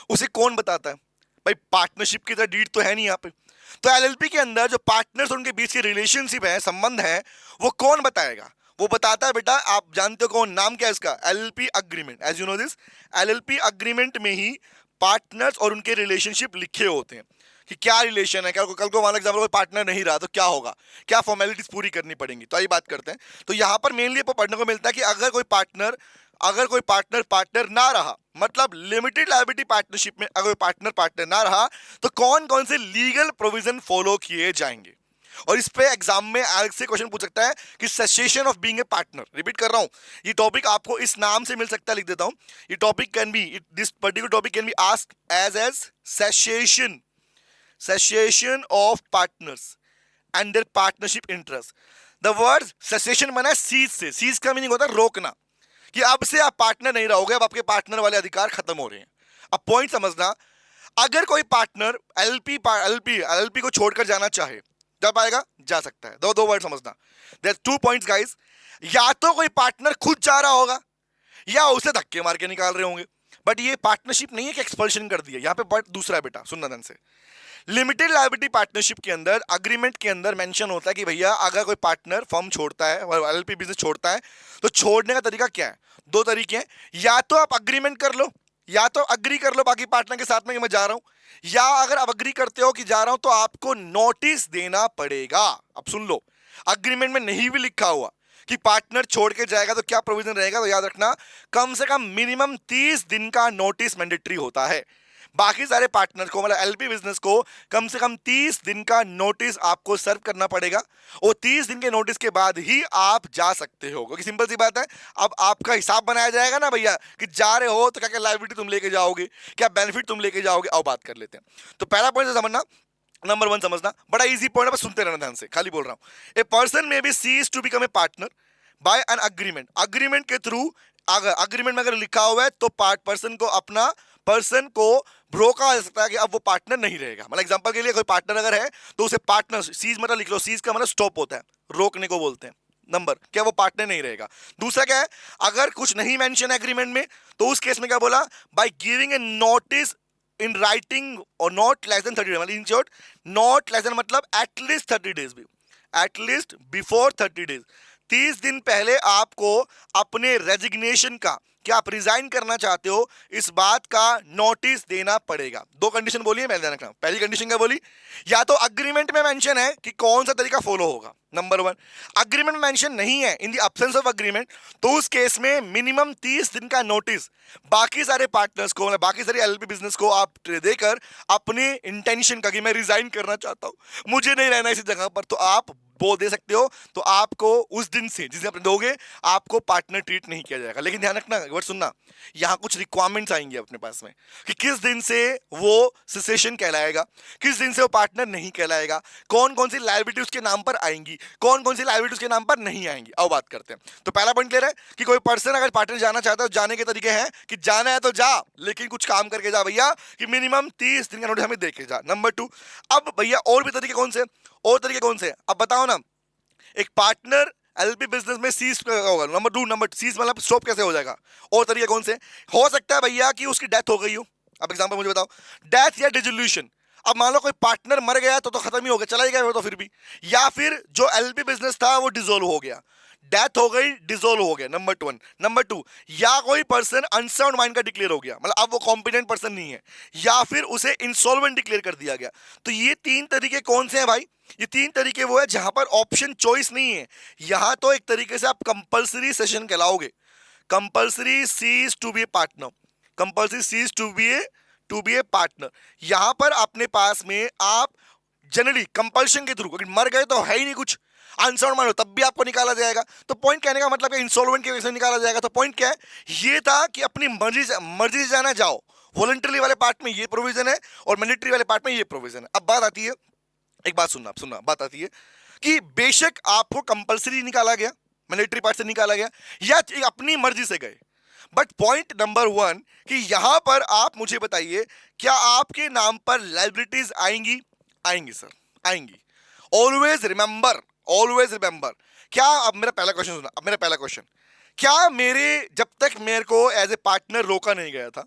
[SPEAKER 1] उसे कौन बताता है भाई, पार्टनरशिप की तो डीड तो है नहीं यहाँ पे, तो एलएलपी के अंदर जो पार्टनर्स उनके बीच के रिलेशनशिप है, संबंध है, वो कौन बताएगा, वो बताता है बेटा, आप जानते हो कौन, नाम क्या है इसका, LLP agreement. As you know this, LLP agreement में ही पार्टनर्स और उनके रिलेशनशिप लिखे होते हैं कि क्या रिलेशन है, कल को मान एग्जाम्पल कोई पार्टनर नहीं रहा तो क्या होगा, क्या फॉर्मेलिटीज पूरी करनी पड़ेंगी, तो आइए बात करते हैं। तो यहाँ पर मेनली पढ़ने को मिलता है कि अगर कोई पार्टनर पार्टनर ना रहा, मतलब लिमिटेड लायबिलिटी पार्टनरशिप में अगर पार्टनर ना रहा, तो कौन कौन से लीगल प्रोविजन फॉलो किए जाएंगे। और इस पे एग्जाम में अलग से क्वेश्चन पूछ सकता है कि cessation of being a partner. Repeat कर रहा हूं, ये टॉपिक आपको इस नाम से मिल सकता है, लिख देता हूं, ये topic can be, this particular topic can be asked as cessation of partners and their partnership interest. The word cessation बना है cease से, cease का मीनिंग होता है रोकना, कि अब से आप पार्टनर नहीं रहोगे, अब आपके पार्टनर वाले अधिकार खत्म हो रहे हैं। अब पॉइंट समझना, अगर कोई पार्टनर एलपी को छोड़कर जाना चाहे, जब आएगा जा सकता है। दो वर्ड समझना, देयर 2 पॉइंट्स गाइस, या तो कोई पार्टनर खुद जा रहा होगा या उसे धक्के मार के निकाल रहे होंगे, बट ये पार्टनरशिप नहीं है कि एक्सपल्शन कर दिया, यहाँ पे बट दूसरा है बेटा, सुनना ध्यान से। लिमिटेड लायबिलिटी पार्टनरशिप के अंदर अग्रीमेंट के अंदर मेंशन होता है कि भैया अगर कोई पार्टनर फर्म छोड़ता है, एलएलपी बिजनेस छोड़ता है, तो छोड़ने का तरीका क्या है, 2 तरीके हैं, या तो आप अग्रीमेंट कर लो, या तो अग्री कर लो बाकी पार्टनर के साथ में कि मैं जा रहा हूं, या अगर आप अग्री करते हो कि जा रहा हूं तो आपको नोटिस देना पड़ेगा। अब सुन लो, अग्रीमेंट में नहीं भी लिखा हुआ कि पार्टनर छोड़ के जाएगा तो क्या प्रोविजन रहेगा, तो याद रखना कम से कम मिनिमम 30 दिन का नोटिस मैंडेटरी होता है। बाकी सारे पार्टनर को, मतलब एलपी बिजनेस को कम से कम 30 दिन का नोटिस आपको सर्व करना पड़ेगा, और 30 दिन के नोटिस के बाद ही आप जा सकते हो, क्योंकि सिंपल सी बात है, अब आपका हिसाब बनाया जाएगा ना भैया कि जा रहे हो तो क्या क्या लायबिलिटी तुम लेके जाओगे, क्या बेनिफिट तुम लेके जाओगे। अब बात कर लेते हैं। तो पहला पॉइंट समझना, नंबर 1 समझना, बड़ा इजी पॉइंट है, बस सुनते रहना ध्यान से, खाली बोल रहा हूं। A person may be cease to become a partner by an agreement, agreement के थ्रू, अगर अग्रीमेंट में अगर लिखा हुआ है तो पर्सन को रोका जा सकता है कि अब वो पार्टनर नहीं रहेगा। मतलब एग्जांपल के लिए कोई पार्टनर अगर है तो उसे पार्टनर, सीज मतलब लिख लो, सीज का मतलब स्टॉप होता है, रोकने को बोलते हैं। नंबर क्या, वो पार्टनर नहीं रहेगा। दूसरा क्या है, अगर कुछ नहीं मेंशन है एग्रीमेंट में, तो उस केस में क्या बोला, by giving a notice in writing और नॉट लेस देन 30 डेज, मतलब in short not less than मतलब एटलीस्ट 30 डेज भी, एटलीस्ट बिफोर 30 डेज, 30 दिन पहले आपको अपने रेजिग्नेशन का, क्या आप रिजाइन करना चाहते हो, इस बात का नोटिस देना पड़ेगा। 2 कंडीशन बोली है, मैं ध्यान रखना। पहली कंडीशन क्या बोली, या तो अग्रीमेंट में मेंशन है कि कौन सा तरीका फॉलो होगा, नंबर 1। अग्रीमेंट में मेंशन नहीं है, in the absence of agreement, तो उस केस में मिनिमम 30 दिन का नोटिस बाकी सारे पार्टनर्स को, मतलब बाकी सारे एलएलपी बिजनेस को आप देकर अपने इंटेंशन का कि मैं रिजाइन करना चाहता हूं, मुझे नहीं रहना इसी जगह पर, तो आप वो दे सकते हो। तो आपको उस दिन से जिसे आप दोगे आपको पार्टनर ट्रीट नहीं किया जाएगा। लेकिन ध्यान रखना, वर्ड सुनना, यहां कुछ रिक्वायरमेंट्स आएंगे अपने पास में कि किस दिन से वो सेसेशन कहलाएगा, किस दिन से वो पार्टनर नहीं कहलाएगा, कौन कौन सी लायबिलिटी उसके नाम पर आएंगी, कौन कौन सी लायबिलिटी उसके नाम पर नहीं आएंगी। अब बात करते हैं। तो पहला पॉइंट क्लियर है कि कोई पर्सन अगर पार्टनर जाना चाहता है, जाने के तरीके हैं कि जाना है तो जा, लेकिन कुछ काम करके जा भैया, कि मिनिमम 30 दिन का नोटिस हमें देके जा। नंबर 2, अब भैया और भी तरीके कौन से, और तरीके कौन से, अब बताओ ना। एक पार्टनर एलपी बिजनेस में सीज होगा। नंबर 2, नंबर सीज मतलब स्टॉप कैसे हो जाएगा, और तरीके कौन से हो सकता है भैया कि उसकी डेथ हो गई हो। अब एग्जांपल मुझे बताओ, डेथ या डिसोल्यूशन। अब मान लो कोई पार्टनर मर गया तो खत्म ही हो गया, चला ही गया वो तो फिर भी। या फिर जो एलपी बिजनेस था वो डिसॉल्व हो गया, डेथ हो गई, डिसॉल्व हो गया, नंबर 1। नंबर 2, या कोई पर्सन अनसाउंड माइंड का डिक्लेयर हो गया, मतलब अब वो कॉम्पिटेंट पर्सन नहीं है, या फिर उसे इंसॉल्वेंट डिक्लेयर कर दिया गया। तो ये 3 तरीके कौन से हैं भाई, ये 3 तरीके वो है जहां पर ऑप्शन चॉइस नहीं है। यहां तो एक तरीके से आप कंपलसरी सेशन कहलाओगे, compulsory cease to be a partner, compulsory cease to be a partner. यहां पर अपने पास में आप जनरली कंपल्शन के थ्रू, अगर मर गए तो है ही नहीं कुछ, अनसाउंड मानो तब भी आपको निकाला जाएगा। तो पॉइंट कहने का मतलब है इंसॉल्वेंट की वजह से निकाला जाएगा। तो पॉइंट क्या है, ये था कि अपनी मर्जी से जाना जाओ। वॉलंटरी वाले पार्ट में ये प्रोविजन है और मैंडेटरी वाले पार्ट में ये प्रोविजन है। अब बात आती है, एक बात सुनना, बात आती है कि बेशक आपको कंपलसरी निकाला गया, मैंडेटरी पार्ट से निकाला गया, या अपनी मर्जी से गए, बट पॉइंट नंबर 1 कि यहां पर आप मुझे बताइए, क्या आपके नाम पर लायबिलिटीज आएंगी? आएंगी सर, आएंगी। Always remember. क्या, अब मेरा पहला क्वेश्चन सुना, अब मेरा पहला क्वेश्चन, क्या मेरे जब तक मेरे को एज ए पार्टनर रोका नहीं गया था,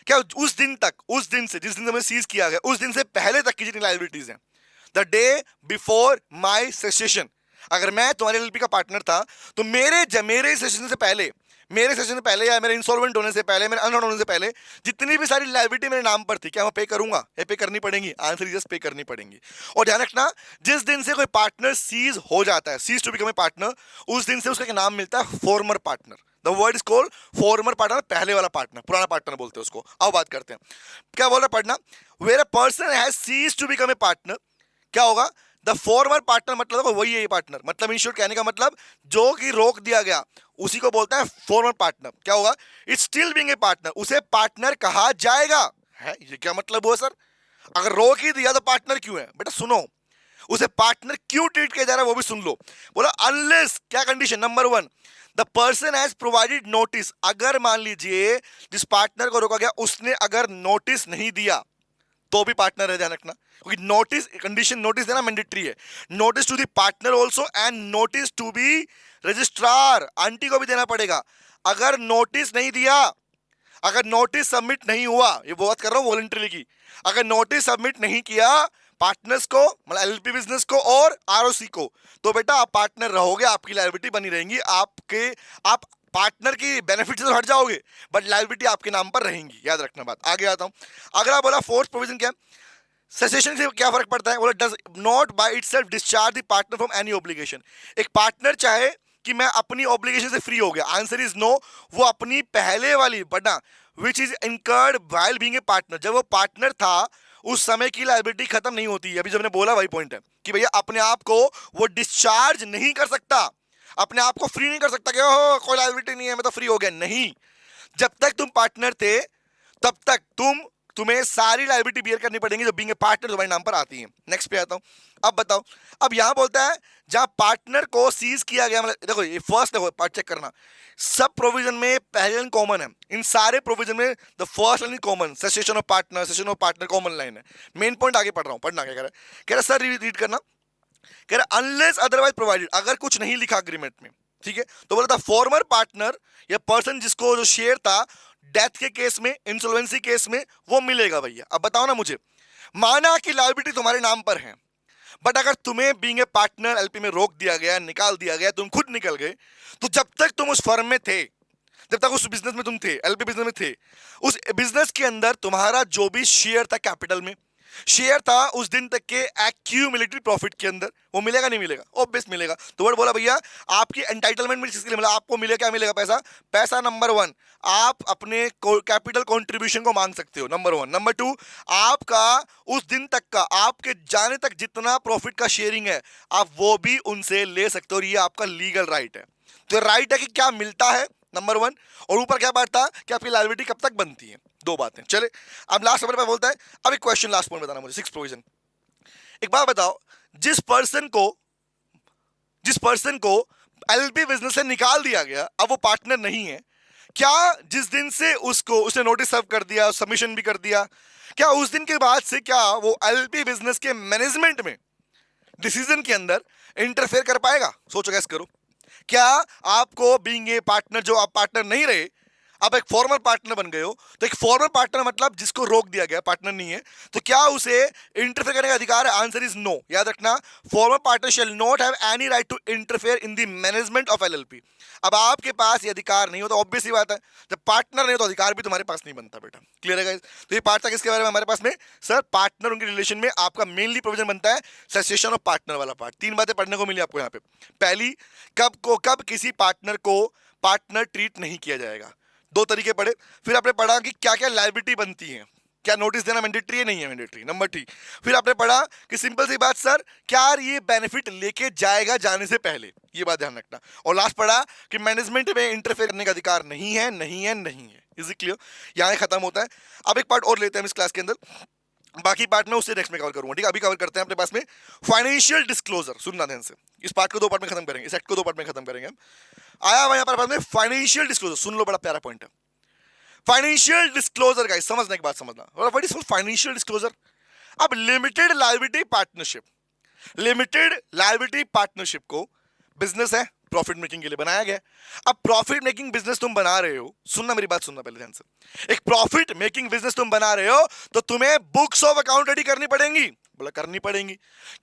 [SPEAKER 1] क्या उस दिन तक, उस दिन से जिस दिन से मैं सीज किया गया उस दिन से पहले तक की जितनी लायबिलिटीज हैं, the day before my session, अगर मैं तुम्हारे एलएलपी का पार्टनर था तो मेरे सेशन से पहले, या मेरे इंसॉल्वेंट होने से पहले, मेरे अनहोन होने से पहले जितनी भी सारी लायबिलिटी मेरे नाम पर थी, क्या मैं पे करूंगा? ये पे करनी पड़ेंगी, आंसर इज पे करनी पड़ेंगी। और ध्यान रखना, जिस दिन से कोई पार्टनर सीज हो जाता है, cease to become a partner, उस दिन से उसका नाम मिलता है former partner. The word is called former partner, पहले वाला पार्टनर, पुराना पार्टनर बोलते हैं उसको। अब बात करते हैं, क्या बोल रहा है पढ़ना, where a person has cease to become a partner, क्या होगा? द फॉर्मर पार्टनर मतलब वही है ये पार्टनर, मतलब इन शॉर्ट कहने का मतलब जो कि रोक दिया गया उसी को बोलता है फॉर्मर पार्टनर। क्या होगा? It still being a partner, उसे पार्टनर कहा जाएगा। है ये क्या मतलब हुआ सर? अगर रोक ही दिया तो पार्टनर क्यों है? बेटा सुनो, उसे पार्टनर क्यों ट्रीट किया जा रहा है वो भी सुन लो। बोला अनलेस, क्या condition? Number 1, the person has provided notice. अगर मान लीजिए जिस पार्टनर को रोका गया उसने अगर नोटिस नहीं दिया तो भी पार्टनर है, ध्यान रखना, क्योंकि नोटिस कंडीशन, नोटिस देना मैंडेटरी है। Notice to the partner also and notice to be registrar, aunty को भी देना पड़ेगा। अगर नोटिस नहीं दिया, अगर नोटिस सबमिट नहीं हुआ, ये बात कर रहा हूं वॉलंटरी की, अगर नोटिस सबमिट नहीं किया पार्टनर्स को, मतलब एलपी बिजनेस को और आरओसी को, तो बेटा आप पार्टनर रहोगे, आपकी लायबिलिटी बनी रहेंगी, आप पार्टनर की बेनिफिट से तो हट जाओगे बट लायबिलिटी आपके नाम पर रहेंगी। याद रखना बात। आगे आता हूं। अगला बोला फोर्थ प्रोविजन क्या है? सेसेशन से क्या फर्क पड़ता है? बोला does not by itself discharge the partner from any obligation. एक पार्टनर चाहे कि मैं अपनी ऑब्लिगेशन से फ्री हो गया, आंसर इज नो, वो अपनी पहले वाली बना which is incurred while being a partner, जब वो पार्टनर था उस समय की लायबिलिटी खत्म नहीं होती है। अभी जब मैंने बोला वही पॉइंट है कि भैया अपने आप को वो डिस्चार्ज नहीं कर सकता, अपने आप को फ्री नहीं कर सकता कि ओह कोई लायबिलिटी नहीं है मैं तो फ्री हो गया। नहीं, जब तक तुम पार्टनर थे तब तक तुम्हें सारी लायबिलिटी बियर करनी पड़ेगी जो बीइंग ए पार्टनर तुम्हारे नाम पर आती है। नेक्स्ट पे आता हूं। अब बताओ, अब यहां बोलता है जहां पार्टनर को सीज किया गया, मतलब देखो ये फर्स्ट, देखो पार्ट चेक करना, सब प्रोविजन में पहले लाइन कॉमन है, इन सारे प्रोविजन में the first line common, cessation of partner common line है। मेन पॉइंट आगे पढ़ रहा हूं, पढ़ना क्या कह रहा है सर, रीड करना, कह रहा अनलेस अदरवाइज प्रोवाइडेड, अगर कुछ नहीं लिखा अग्रीमेंट में, ठीक है, तो बोला था फॉर्मर पार्टनर या पर्सन जिसको जो शेयर था डेथ के केस में, इंसॉल्वेंसी केस में, वो मिलेगा भैया। अब बताओ ना मुझे, माना कि लायबिलिटी तुम्हारे नाम पर है बट अगर तुम्हें बीइंग ए पार्टनर एलपी में रोक दिया गया, निकाल दिया गया, तुम खुद निकल गए, तो जब तक तुम उस फर्म में थे, जब तक उस बिजनेस में तुम थे, एलपी बिजनेस में थे, उस बिजनेस के अंदर तुम्हारा जो भी शेयर था, कैपिटल में शेयर था, उस दिन तक के एक्यूमुलेटेड प्रॉफिट के अंदर वो मिलेगा नहीं मिलेगा? ऑब्वियस मिलेगा। तो वर्ड बोला भैया आपकी एंटाइटलमेंट में किसके लिए मिला? आपको मिलेगा, क्या मिलेगा? पैसा नंबर 1, आप अपने कैपिटल कंट्रीब्यूशन को मांग सकते हो, नंबर 1। नंबर 2, आपका उस दिन तक का, आपके जाने तक जितना प्रॉफिट का शेयरिंग है आप वो भी उनसे ले सकते हो, और ये आपका लीगल राइट है। तो राइट है कि क्या मिलता है, नंबर 1, और ऊपर क्या बात था कि आपकी लायबिलिटी कब तक बनती है, 2 बातें। चले अब लास्ट नंबर पे बोलता है, अब एक क्वेश्चन लास्ट पॉइंट बताना मुझे, 6 प्रोविजन। एक बात बताओ, जिस पर्सन को एलपी बिजनेस से निकाल दिया गया, अब वो पार्टनर नहीं है, क्या जिस दिन से उसने नोटिस सर्व कर दिया, सबमिशन भी कर दिया, क्या उस दिन के बाद से क्या वो एलपी बिजनेस के मैनेजमेंट में डिसीजन के अंदर इंटरफेयर कर पाएगा? सोचो, गैस करो, क्या आपको बीइंग ए पार्टनर, जो आप पार्टनर नहीं रहे, अब एक फॉर्मल पार्टनर बन गए हो, तो एक फॉर्मल पार्टनर मतलब जिसको रोक दिया गया, पार्टनर नहीं है, तो क्या उसे इंटरफेयर करने का अधिकार है? Answer is no. याद रखना, formal partner shall not have any right to interfere in the management of LLP. अब आपके पास ये अधिकार नहीं हो तो ऑब्वियस ही बात है, जब पार्टनर नहीं हो तो अधिकार भी तुम्हारे पास नहीं बनता बेटा। क्लियर है गाइस? तो ये पार्ट था किसके बारे में हमारे पास में? सर पार्टनर, उनके रिलेशन में आपका मेनली प्रोविजन बनता है सेसेशन ऑफ पार्टनर वाला पार्ट। तीन बातें पढ़ने को मिली आपको यहाँ पे। पहली, कब किसी पार्टनर को पार्टनर ट्रीट नहीं किया जाएगा, दो तरीके पढ़े। फिर आपने पढ़ा कि क्या क्या लायबिलिटी बनती है, क्या नोटिस देना मैंडेटरी है, नहीं है मैंडेटरी, नंबर 3। फिर आपने पढ़ा कि सिंपल सी बात सर, क्या ये बेनिफिट लेके जाएगा जाने से पहले, ये बात ध्यान रखना। और लास्ट पढ़ा कि मैनेजमेंट में इंटरफेयर करने का अधिकार नहीं है, नहीं है, नहीं है। Is it clear? यहाँ खत्म होता है। अब एक पार्ट और लेते हैं इस क्लास के अंदर, बाकी पार्ट में उससे नेक्स्ट में कवर करूंगा, ठीक है? अभी कवर करते हैं अपने पास में फाइनेंशियल डिस्क्लोजर। सुनना ध्यान से, इस पार्ट को दो पार्ट में खत्म करेंगे, इस एक्ट को दो पार्ट में खत्म करेंगे हम। आया हुआ यहाँ पर फाइनेंशियल डिस्क्लोजर, सुन लो, बड़ा प्यारा पॉइंट है फाइनेंशियल डिस्क्लोजर। गाइस समझने की बात समझना, व्हाट इज फाइनेंशियल डिस्क्लोजर? अब लिमिटेड लायबिलिटी पार्टनरशिप को बिजनेस है, प्रॉफिट मेकिंग के लिए बनाया गया। अब प्रॉफिट मेकिंग बिजनेस तुम बना रहे हो, सुनना मेरी बात, सुनना पहले ध्यान से। एक प्रॉफिट मेकिंग बिजनेस तुम बना रहे हो तो तुम्हें बुक्स ऑफ अकाउंट रेडी करनी पड़ेंगी। बोला करनी पड़ेंगी।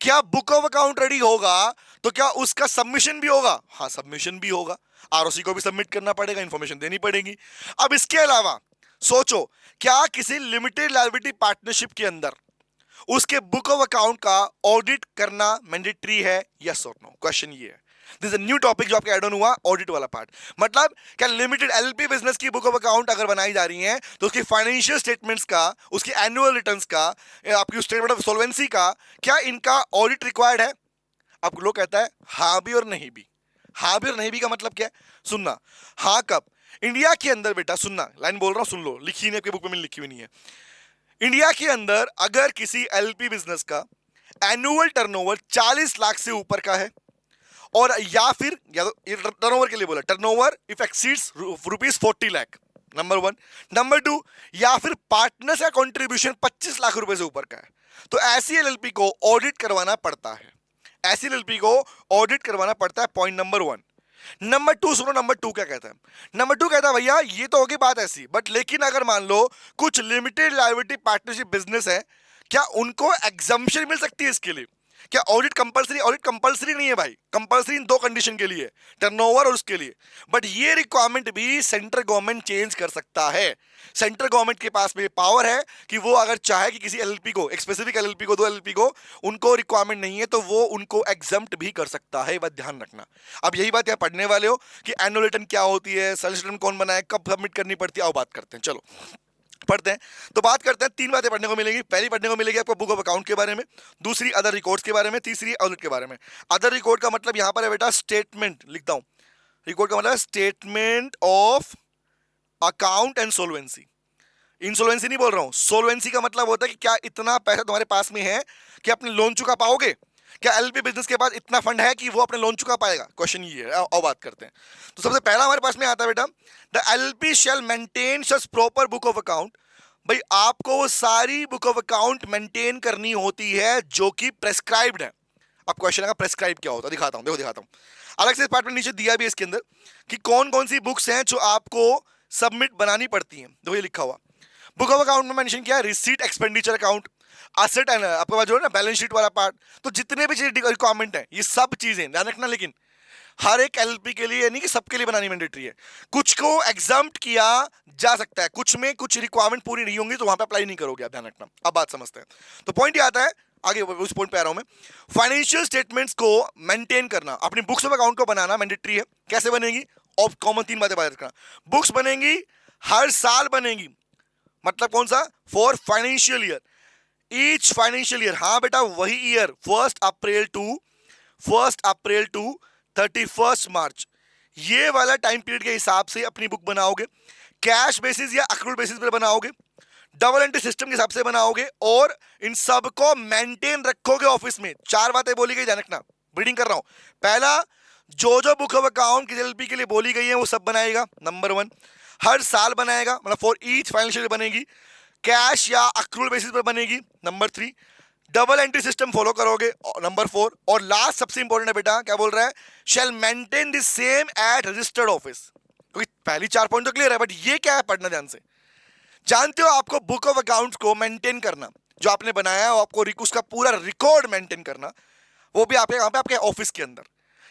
[SPEAKER 1] क्या बुक ऑफ अकाउंट रेडी होगा तो क्या उसका सबमिशन भी होगा? हाँ, सबमिशन भी होगा। आरओसी को भी सबमिट करना पड़ेगा, इंफॉर्मेशन देनी पड़ेगी। अब इसके अलावा सोचो, क्या किसी लिमिटेड लायबिलिटी पार्टनरशिप के अंदर उसके बुक ऑफ अकाउंट का ऑडिट करना मैंडेटरी है? यस और नो, क्वेश्चन ये है। दिस इज न्यू टॉपिक जो आपका ऐड ऑन हुआ, ऑडिट वाला पार्ट। मतलब क्या लिमिटेड एलपी बिजनेस की बुक ऑफ अकाउंट अगर बनाई जा रही है तो उसकी फाइनेंशियल स्टेटमेंट्स का, उसकी एनुअल रिटर्न्स का, आपकी स्टेटमेंट ऑफ सोल्वेंसी का, क्या इनका ऑडिट रिक्वायर्ड है? अब लोग कहता है हाँ भी और नहीं भी। हाँ भी और नहीं भी का मतलब क्या है? सुनना, हाँ कब? इंडिया के अंदर बेटा, सुनना, लाइन बोल रहा हूं, सुन लो, लिखी नहीं आपकी बुक में, लिखी हुई नहीं है। इंडिया के अंदर अगर किसी एलपी बिजनेस का एनुअल टर्नओवर 40 लाख से ऊपर का है, और या फिर टर्नओवर के लिए बोला, turnover if exceeds ₹40 lakh, number 1। Number 2, या फिर पार्टनर्स का कंट्रीब्यूशन 25 लाख रुपए से ऊपर का है, तो ऐसी एलएलपी को ऑडिट करवाना पड़ता है। ऐसी एलएलपी को ऑडिट करवाना पड़ता है, पॉइंट नंबर 1। नंबर 2 सुनो, नंबर 2 क्या कहता है? नंबर 2 कहता है भैया ये तो होगी बात ऐसी, बट लेकिन अगर मान लो कुछ लिमिटेड लायबिलिटी पार्टनरशिप बिजनेस है, क्या उनको एग्जम्पशन मिल सकती है इसके लिए? क्या ऑडिट कंपलसरी? ऑडिट कंपलसरी नहीं है भाई, कंपलसरी इन दो कंडीशन के लिए, टर्नओवर और उसके लिए। बट ये रिक्वायरमेंट भी सेंट्रल गवर्नमेंट चेंज कर सकता है। सेंट्रल गवर्नमेंट के पास में पावर है कि वो अगर चाहे कि किसी एलएलपी को, एक स्पेसिफिक एलएलपी को, दो एलएलपी को, उनको रिक्वायरमेंट नहीं है तो वो उनको एग्जम्प्ट भी कर सकता है। बात ध्यान रखना। अब यही बात यहाँ पढ़ने वाले हो कि एनुअल रिटर्न क्या होती है, सेल्स रिटर्न कौन बनाए, कब सबमिट करनी पड़ती है, आओ बात करते हैं। चलो पढ़ते हैं। तो बात करते हैं, तीन बातें पढ़ने को मिलेंगी। पहली पढ़ने को मिलेगी आपको बुक ऑफ अकाउंट के बारे में, दूसरी अदर रिकॉर्ड्स के बारे में, तीसरी ऑडिट के बारे में। अदर रिकॉर्ड का मतलब यहां पर है बेटा स्टेटमेंट, लिखता हूं, रिकॉर्ड का मतलब statement of account and solvency. Insolvency नहीं बोल रहा हूं, सोलवेंसी का मतलब होता है कि क्या इतना पैसा तुम्हारे पास में है कि अपने लोन चुका पाओगे? क्या एलपी बिजनेस के पास इतना फंड है कि वो अपने लोन चुका पाएगा? क्वेश्चन ये है। और बात करते हैं। तो सबसे पहला हमारे पास में आता है बेटा, the LP shall maintain such proper book of account. भाई आपको वो सारी बुक ऑफ अकाउंट मेंटेन करनी होती है जो कि प्रेस्क्राइब्ड है। अब क्वेश्चन आएगा प्रेस्क्राइब क्या होता है, दिखाता हूं, देखो दिखाता हूं। अलग से इस पार्ट में नीचे दिया भी है इसके अंदर कि कौन कौन सी बुक्स हैं जो आपको सबमिट बनानी पड़ती हैं। देखो ये लिखा हुआ बुक ऑफ अकाउंट में मेंशन किया है, receipt expenditure account, asset and आपके पास जो है ना बैलेंस शीट वाला पार्ट। तो जितने भी चीजें रिक्वायरमेंट है ये सब चीजें ध्यान रखना, लेकिन हर एक एलपी के लिए नहीं कि सबके लिए बनानी मैंडेटरी है। कुछ को एग्जाम्प्ट किया जा सकता है, कुछ में कुछ रिक्वायरमेंट पूरी नहीं होंगी तो वहां पे अप्लाई नहीं करोगे आप, ध्यान रखना। अब बात समझते हैं। तो पॉइंट ये आता है, आगे उस पॉइंट पे आ रहा हूं मैं। फाइनेंशियल स्टेटमेंट्स को मेंटेन करना, अपनी बुक्स ऑफ अकाउंट को बनाना मैंडेटरी है। कैसे बनेगी? ऑफ कॉमन तीन बातें बात करना। बुक्स बनेंगी, हर साल बनेगी, मतलब कौन सा? For financial year, each financial year. हाँ बेटा वही ईयर, 1 अप्रैल टू 31 मार्च, ये वाला टाइम पीरियड के हिसाब से अपनी बुक बनाओगे। कैश बेसिस या अक्रूल बेसिस पर बनाओगे, डबल एंट्री सिस्टम के हिसाब से बनाओगे, और इन सबको मेंटेन रखोगे ऑफिस में। चार बातें बोली गई, ध्यान रखना, रीडिंग कर रहा हूं। पहला, जो बुक ऑफ अकाउंट किसी एलपी के लिए बोली गई है वो सब बनाएगा, नंबर 1। हर साल बनाएगा, मतलब फॉर ईच फाइनेंशियल बनेगी। कैश या अक्रूल बेसिस पर बनेगी, number 3। Double entry system follow करोगे, नंबर 4। और लास्ट सबसे इंपॉर्टेंट है बेटा, क्या बोल रहा है, shall maintain the same at registered office. क्योंकि पहली 4 पॉइंट तो क्लियर है, बट ये क्या है, पढ़ना ध्यान से। जानते हो आपको बुक ऑफ अकाउंट्स को मेंटेन करना, जो आपने बनाया है आपको उसका पूरा रिकॉर्ड मेंटेन करना, वो भी आपके यहाँ पे आपके ऑफिस के अंदर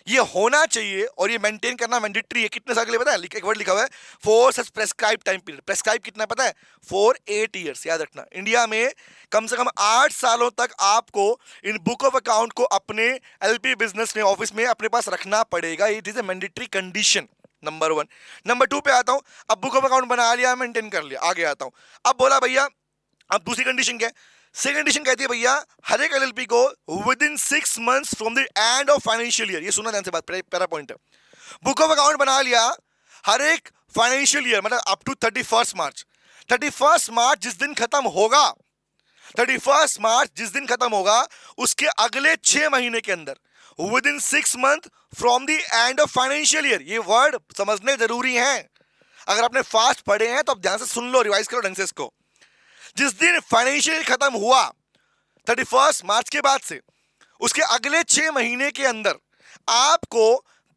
[SPEAKER 1] ये होना चाहिए, और ये मेंटेन करना मैंडेटरी है। कितने साल के लिए पता है, एक वर्ड लिखा हुआ है, for such prescribe time period. Prescribe कितना है पता है, फॉर 8 ईयर्स। याद रखना, इंडिया में कम से कम 8 सालों तक आपको इन बुक ऑफ अकाउंट को अपने एलपी बिजनेस में, ऑफिस में अपने पास रखना पड़ेगा। It is a mandatory condition, number 1। Number 2 पे आता हूं। अब बुक ऑफ अकाउंट बना लिया, मेंटेन कर लिया, आगे आता हूं। अब बोला भैया, अब दूसरी कंडीशन क्या है, सेकंड कंडीशन कहती है भैया, हर एक एलएलपी को with in 6 months from the end of financial year. ये सुना ध्यान से बात, पहला पॉइंट है, बुक ऑफ अकाउंट बना लिया हर एक फाइनेंशियल ईयर, मतलब अप टू 31 मार्च। 31 मार्च जिस दिन खत्म होगा, 31 मार्च जिस दिन खत्म होगा, उसके अगले 6 महीने के अंदर, with in 6 month from the end of financial year. ये वर्ड समझने जरूरी है, अगर आपने फास्ट पढ़े हैं तो आप ध्यान से सुन लो, रिवाइज करो ढंग से इसको। जिस दिन फाइनेंशियल खत्म हुआ 31 मार्च के बाद से, उसके अगले 6 महीने के अंदर आपको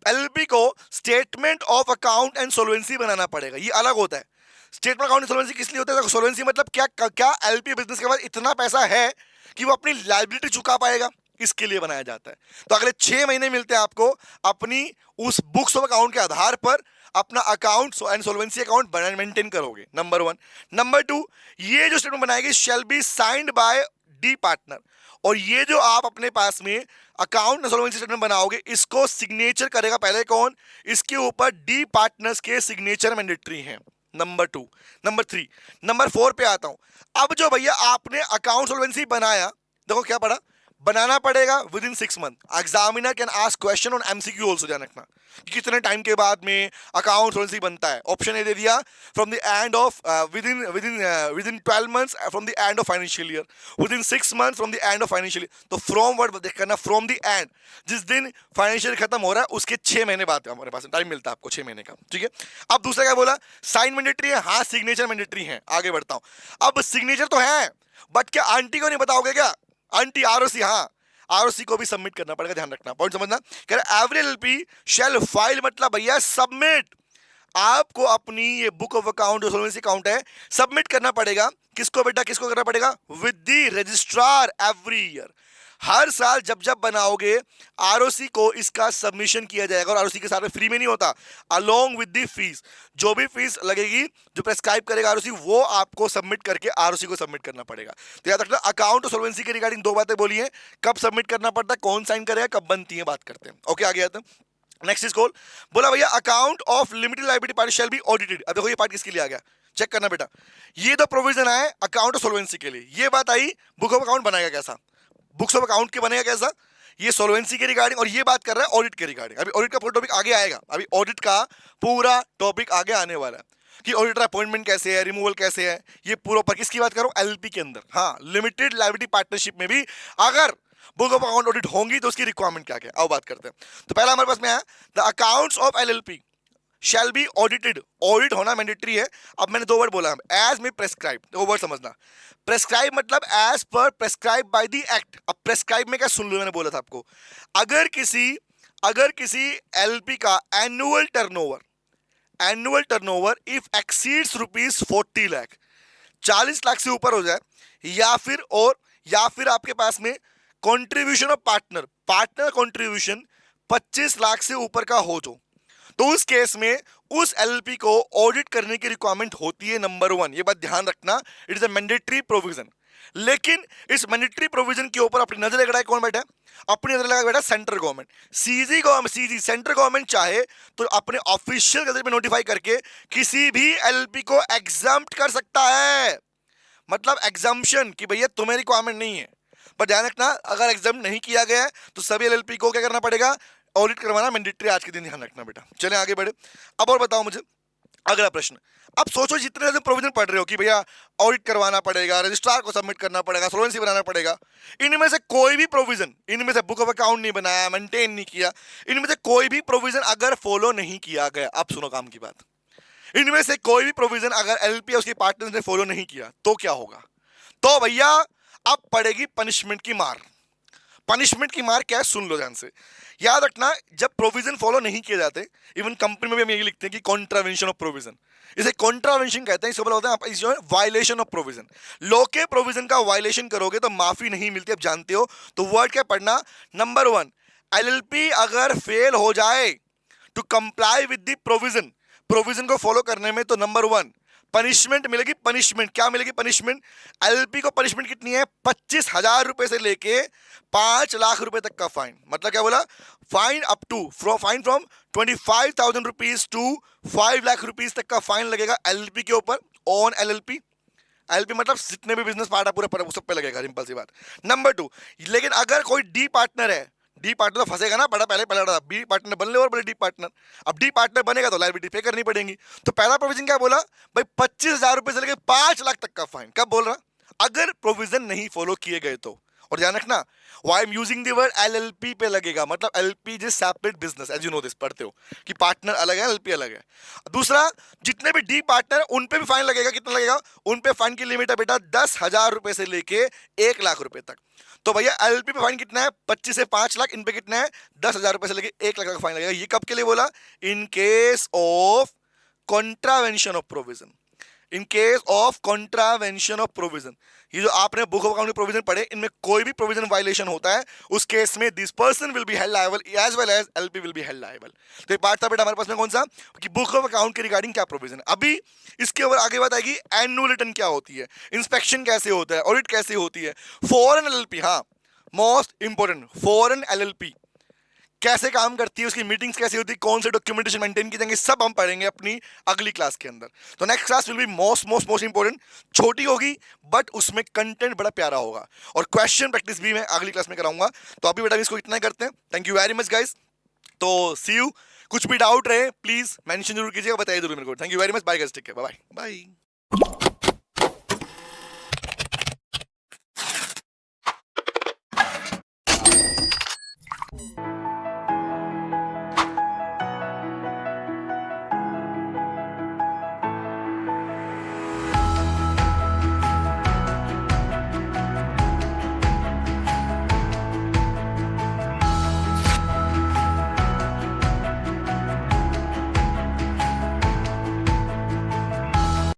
[SPEAKER 1] एलपी को स्टेटमेंट ऑफ अकाउंट एंड सोल्वेंसी बनाना पड़ेगा। ये अलग होता है। स्टेटमेंट अकाउंट एंड सोल्वेंसी किस लिए होता है, सोल्वेंसी मतलब क्या क्या एलपी बिजनेस के पास इतना पैसा है कि वो अपनी लायबिलिटी चुका पाएगा, इसके लिए बनाया जाता है। तो अगले 6 महीने मिलते हैं आपको, अपनी उस बुक्स ऑफ अकाउंट के आधार पर अपना अकाउंट एंड सोल्वेंसी अकाउंट मेंटेन करोगे, नंबर 1। नंबर 2, ये जो स्टेटमेंट बनाएगी shall be signed by D partner. और ये जो आप अपने पास में अकाउंट सोल्वेंसी स्टेटमेंट बनाओगे, इसको सिग्नेचर करेगा पहले कौन, इसके ऊपर डी पार्टनर्स के सिग्नेचर मैंडेटरी हैं, नंबर 2। नंबर 3, नंबर 4 पे आता हूं। अब जो भैया आपने अकाउंट सोल्वेंसी बनाया, देखो क्या पढ़ा, बनाना पड़ेगा with in 6 month. Examiner can ask question on MCQ also, ध्यान रखना कि कितने टाइम के बाद में अकाउंट सोल्वेंसी बनता है। ऑप्शन ए दे दिया, from the end of with in 12 months from the end of financial year, with in 6 month from the end of financial year. तो फ्रॉम वर्ड देख करना, फ्रॉम द एंड, जिस दिन फाइनेंशियल खत्म हो रहा है उसके 6 महीने बाद हमारे पास टाइम मिलता है आपको, 6 महीने का, ठीक है। अब दूसरा क्या बोला, साइन मैंडेटरी है, हाँ सिग्नेचर मैंडेटरी है। आगे बढ़ता हूं। अब सिग्नेचर तो है, बट क्या आंटी को नहीं बताओगे क्या, आंटी आरओसी, हाँ आरओसी को भी सबमिट करना पड़ेगा, ध्यान रखना, पॉइंट समझना। कह रहा एवरी एलपी शैल फाइल, मतलब भैया सबमिट, आपको अपनी ये बुक ऑफ अकाउंट जो सोल्वेंसी अकाउंट है सबमिट करना पड़ेगा। किसको बेटा, किसको करना पड़ेगा, with the registrar every year. हर साल जब जब बनाओगे आरओसी को इसका सबमिशन किया जाएगा, और आरओसी के साथ में फ्री में नहीं होता, अलोंग विद द फीस, जो भी फीस लगेगी जो प्रेस्क्राइब करेगा आरओसी, वो आपको सबमिट करके आरओसी को सबमिट करना पड़ेगा। तो याद रखना, अकाउंट और सोल्वेंसी के रिगार्डिंग 2 बातें बोली हैं, कब सबमिट करना पड़ता है, कौन साइन करेगा, कब बनती है, बात करते हैं। ओके, आगे आते हैं। नेक्स्ट इज कॉल, बोला भैया account of limited liability party shall be audited. अब देखो ये पार्ट किसके लिए आ गया, चेक करना बेटा। ये तो प्रोविजन आए अकाउंट और सोल्वेंसी के लिए, ये बात आई बुक ऑफ अकाउंट बनाएगा कैसा, बुक्स ऑफ अकाउंट के बनेगा कैसा, ये सोल्वेंसी के रिगार्डिंग, और ये बात कर रहा है ऑडिट के रिगार्डिंग। अभी ऑडिट का पूरा टॉपिक आगे आएगा, अभी ऑडिट का पूरा टॉपिक आगे आने वाला है कि ऑडिटर अपॉइंटमेंट कैसे है, रिमूवल कैसे है, ये पूरा ऊपर किसकी बात करूं, एलपी के अंदर। हाँ, लिमिटेड लायबिलिटी पार्टनरशिप में भी अगर बुक ऑफ अकाउंट ऑडिट होंगी तो उसकी रिक्वायरमेंट क्या क्या, अब बात करते हैं। तो पहला हमारे पास में है, the accounts of LLP shall be audited, audit होना मैंडेटरी है। अब मैंने 2 वर्ड बोला, एज में प्रेस्क्राइब, वो वर्ड समझना। प्रेस्क्राइब मतलब as per prescribe by the act. अब प्रेस्क्राइब में क्या, सुन लो, मैंने बोला था आपको, अगर किसी एलपी का annual turnover if exceeds ₹40 lakh, 40 lakh से ऊपर हो जाए, या फिर आपके पास में contribution of partner contribution 25 lakh से ऊपर का हो, तो उस केस में उस एलपी को ऑडिट करने की रिक्वायरमेंट होती है, नंबर 1। ये बात ध्यान रखना, it is a mandatory provision. लेकिन इस मैंडेटरी प्रोविजन के ऊपर अपनी नजर लगाए कौन बैठा है, अपनी नजर लगाए बैठा central government. CG central government चाहे तो अपने ऑफिशियल गजट में नोटिफाई करके किसी भी एलपी को एग्जम्प्ट कर सकता है, मतलब एग्जम्पशन कि भैया तुम्हें रिक्वायरमेंट नहीं है। पर ध्यान रखना, अगर एग्जम्प्ट नहीं किया गया है तो सभी एलएलपी को क्या करना पड़ेगा, ऑडिट करवाना मैंडेटरी, आज के दिन ध्यान रखना बेटा। चलें आगे बढ़े। अब और बताओ मुझे अगला प्रश्न। अब सोचो जितने तुम प्रोविजन पढ़ रहे हो कि भैया ऑडिट करवाना पड़ेगा, रजिस्ट्रार को सबमिट करना पड़ेगा, सोल्वेंसी बनाना पड़ेगा, इनमें से कोई भी प्रोविजन, इनमें से बुक ऑफ अकाउंट नहीं बनाया, मेंटेन नहीं किया, इनमें से कोई भी प्रोविजन अगर फॉलो नहीं किया गया, अब सुनो काम की बात, इनमें से कोई भी प्रोविजन अगर एलपी उसके पार्टनर्स ने फॉलो नहीं किया तो क्या होगा, तो भैया अब पड़ेगी पनिशमेंट की मार। पनिशमेंट की मार क्या है, सुन लो ध्यान से। याद रखना, जब प्रोविजन फॉलो नहीं किए जाते, इवन कंपनी में भी हम यही लिखते हैं कि कॉन्ट्रावेंशन ऑफ प्रोविजन, इसे कॉन्ट्रावेंशन कहते हैं। इसको बोला होता है वायलेशन ऑफ प्रोविजन। लॉ के प्रोविजन का वायलेशन करोगे तो माफी नहीं मिलती, अब जानते हो। तो वर्ड क्या पढ़ना, नंबर 1, एलएलपी अगर फेल हो जाए to comply with the provision, provision को फॉलो करने में, तो नंबर 1 पनिशमेंट मिलेगी। पनिशमेंट क्या मिलेगी? पनिशमेंट, एलपी को पनिशमेंट कितनी है? 25,000 रुपए से लेके 5 लाख रुपए तक का फाइन। मतलब क्या बोला? Fine up to fine from 25,000 rupees to 5 lakh rupees तक का फाइन लगेगा एलपी के ऊपर, ऑन एलएलपी। एलपी मतलब जितने भी बिजनेस पार्ट है पूरा सब पे लगेगा, सिंपल सी बात। नंबर 2, लेकिन अगर कोई डी पार्टनर है, डी पार्टनर तो फंसेगा ना, बड़ा पहले बी पार्टनर बन ले और बड़े डी पार्टनर। अब डी पार्टनर बनेगा तो लायबिलिटी पे करनी पड़ेगी। तो पहला प्रोविजन क्या बोला भाई? 25,000 रुपए से लेकर 5 लाख तक का फाइन। कब बोल रहा? अगर प्रोविजन नहीं फॉलो किए गए तो। और ध्यान रखना, why I am using the word LLP पे लगेगा, मतलब LP is separate business, as you know this, पढ़ते हो कि पार्टनर अलग है, एलपी अलग है। दूसरा, जितने भी डी पार्टनर उन पे भी फाइन लगेगा। कितना लगेगा? उन पे फाइन की लिमिट है बेटा 10,000 रुपए से लेके 1 लाख रुपए तक। तो भैया एलपी पे फाइन कितना है? 25 से 5 लाख। इन पे कितना है? 10,000 रुपए से लेके 1 लाख का फाइन लगेगा। ये कब के लिए बोला? In case of contravention of provision, in case of contravention of provision. ये जो आपने बुक ऑफ अकाउंटिंग प्रोविजन पढ़े, इनमें कोई भी प्रोविजन वायलेशन होता है, उस केस में this person will be held liable as well as LP will be held liable. तो ये पार्ट था बेटा हमारे पास में कौन सा, कि बुक ऑफ अकाउंट के रिगार्डिंग क्या प्रोविजन है। अभी इसके ऊपर आगे बात आएगी एनुअल रिटर्न क्या होती है, इंस्पेक्शन कैसे होता है, ऑडिट कैसे होती है, फॉरेन एलएलपी, हाँ मोस्ट इंपोर्टेंट, फॉरेन एलएलपी कैसे काम करती है, उसकी मीटिंग्स कैसे होती है, कौन से डॉक्यूमेंटेशन मेंटेन की जाएंगे, सब हम पढ़ेंगे अपनी अगली क्लास के अंदर। तो next class will be most important. छोटी होगी बट उसमें कंटेंट बड़ा प्यारा होगा, और क्वेश्चन प्रैक्टिस भी मैं अगली क्लास में कराऊंगा। तो अभी बेटा इसको इतना ही करते हैं। Thank you very much guys. तो सी यू। कुछ भी डाउट रहे प्लीज मेंशन जरूर कीजिएगा, बताइए जरूर मेरे को। Thank you very much, bye guys, take care, bye bye.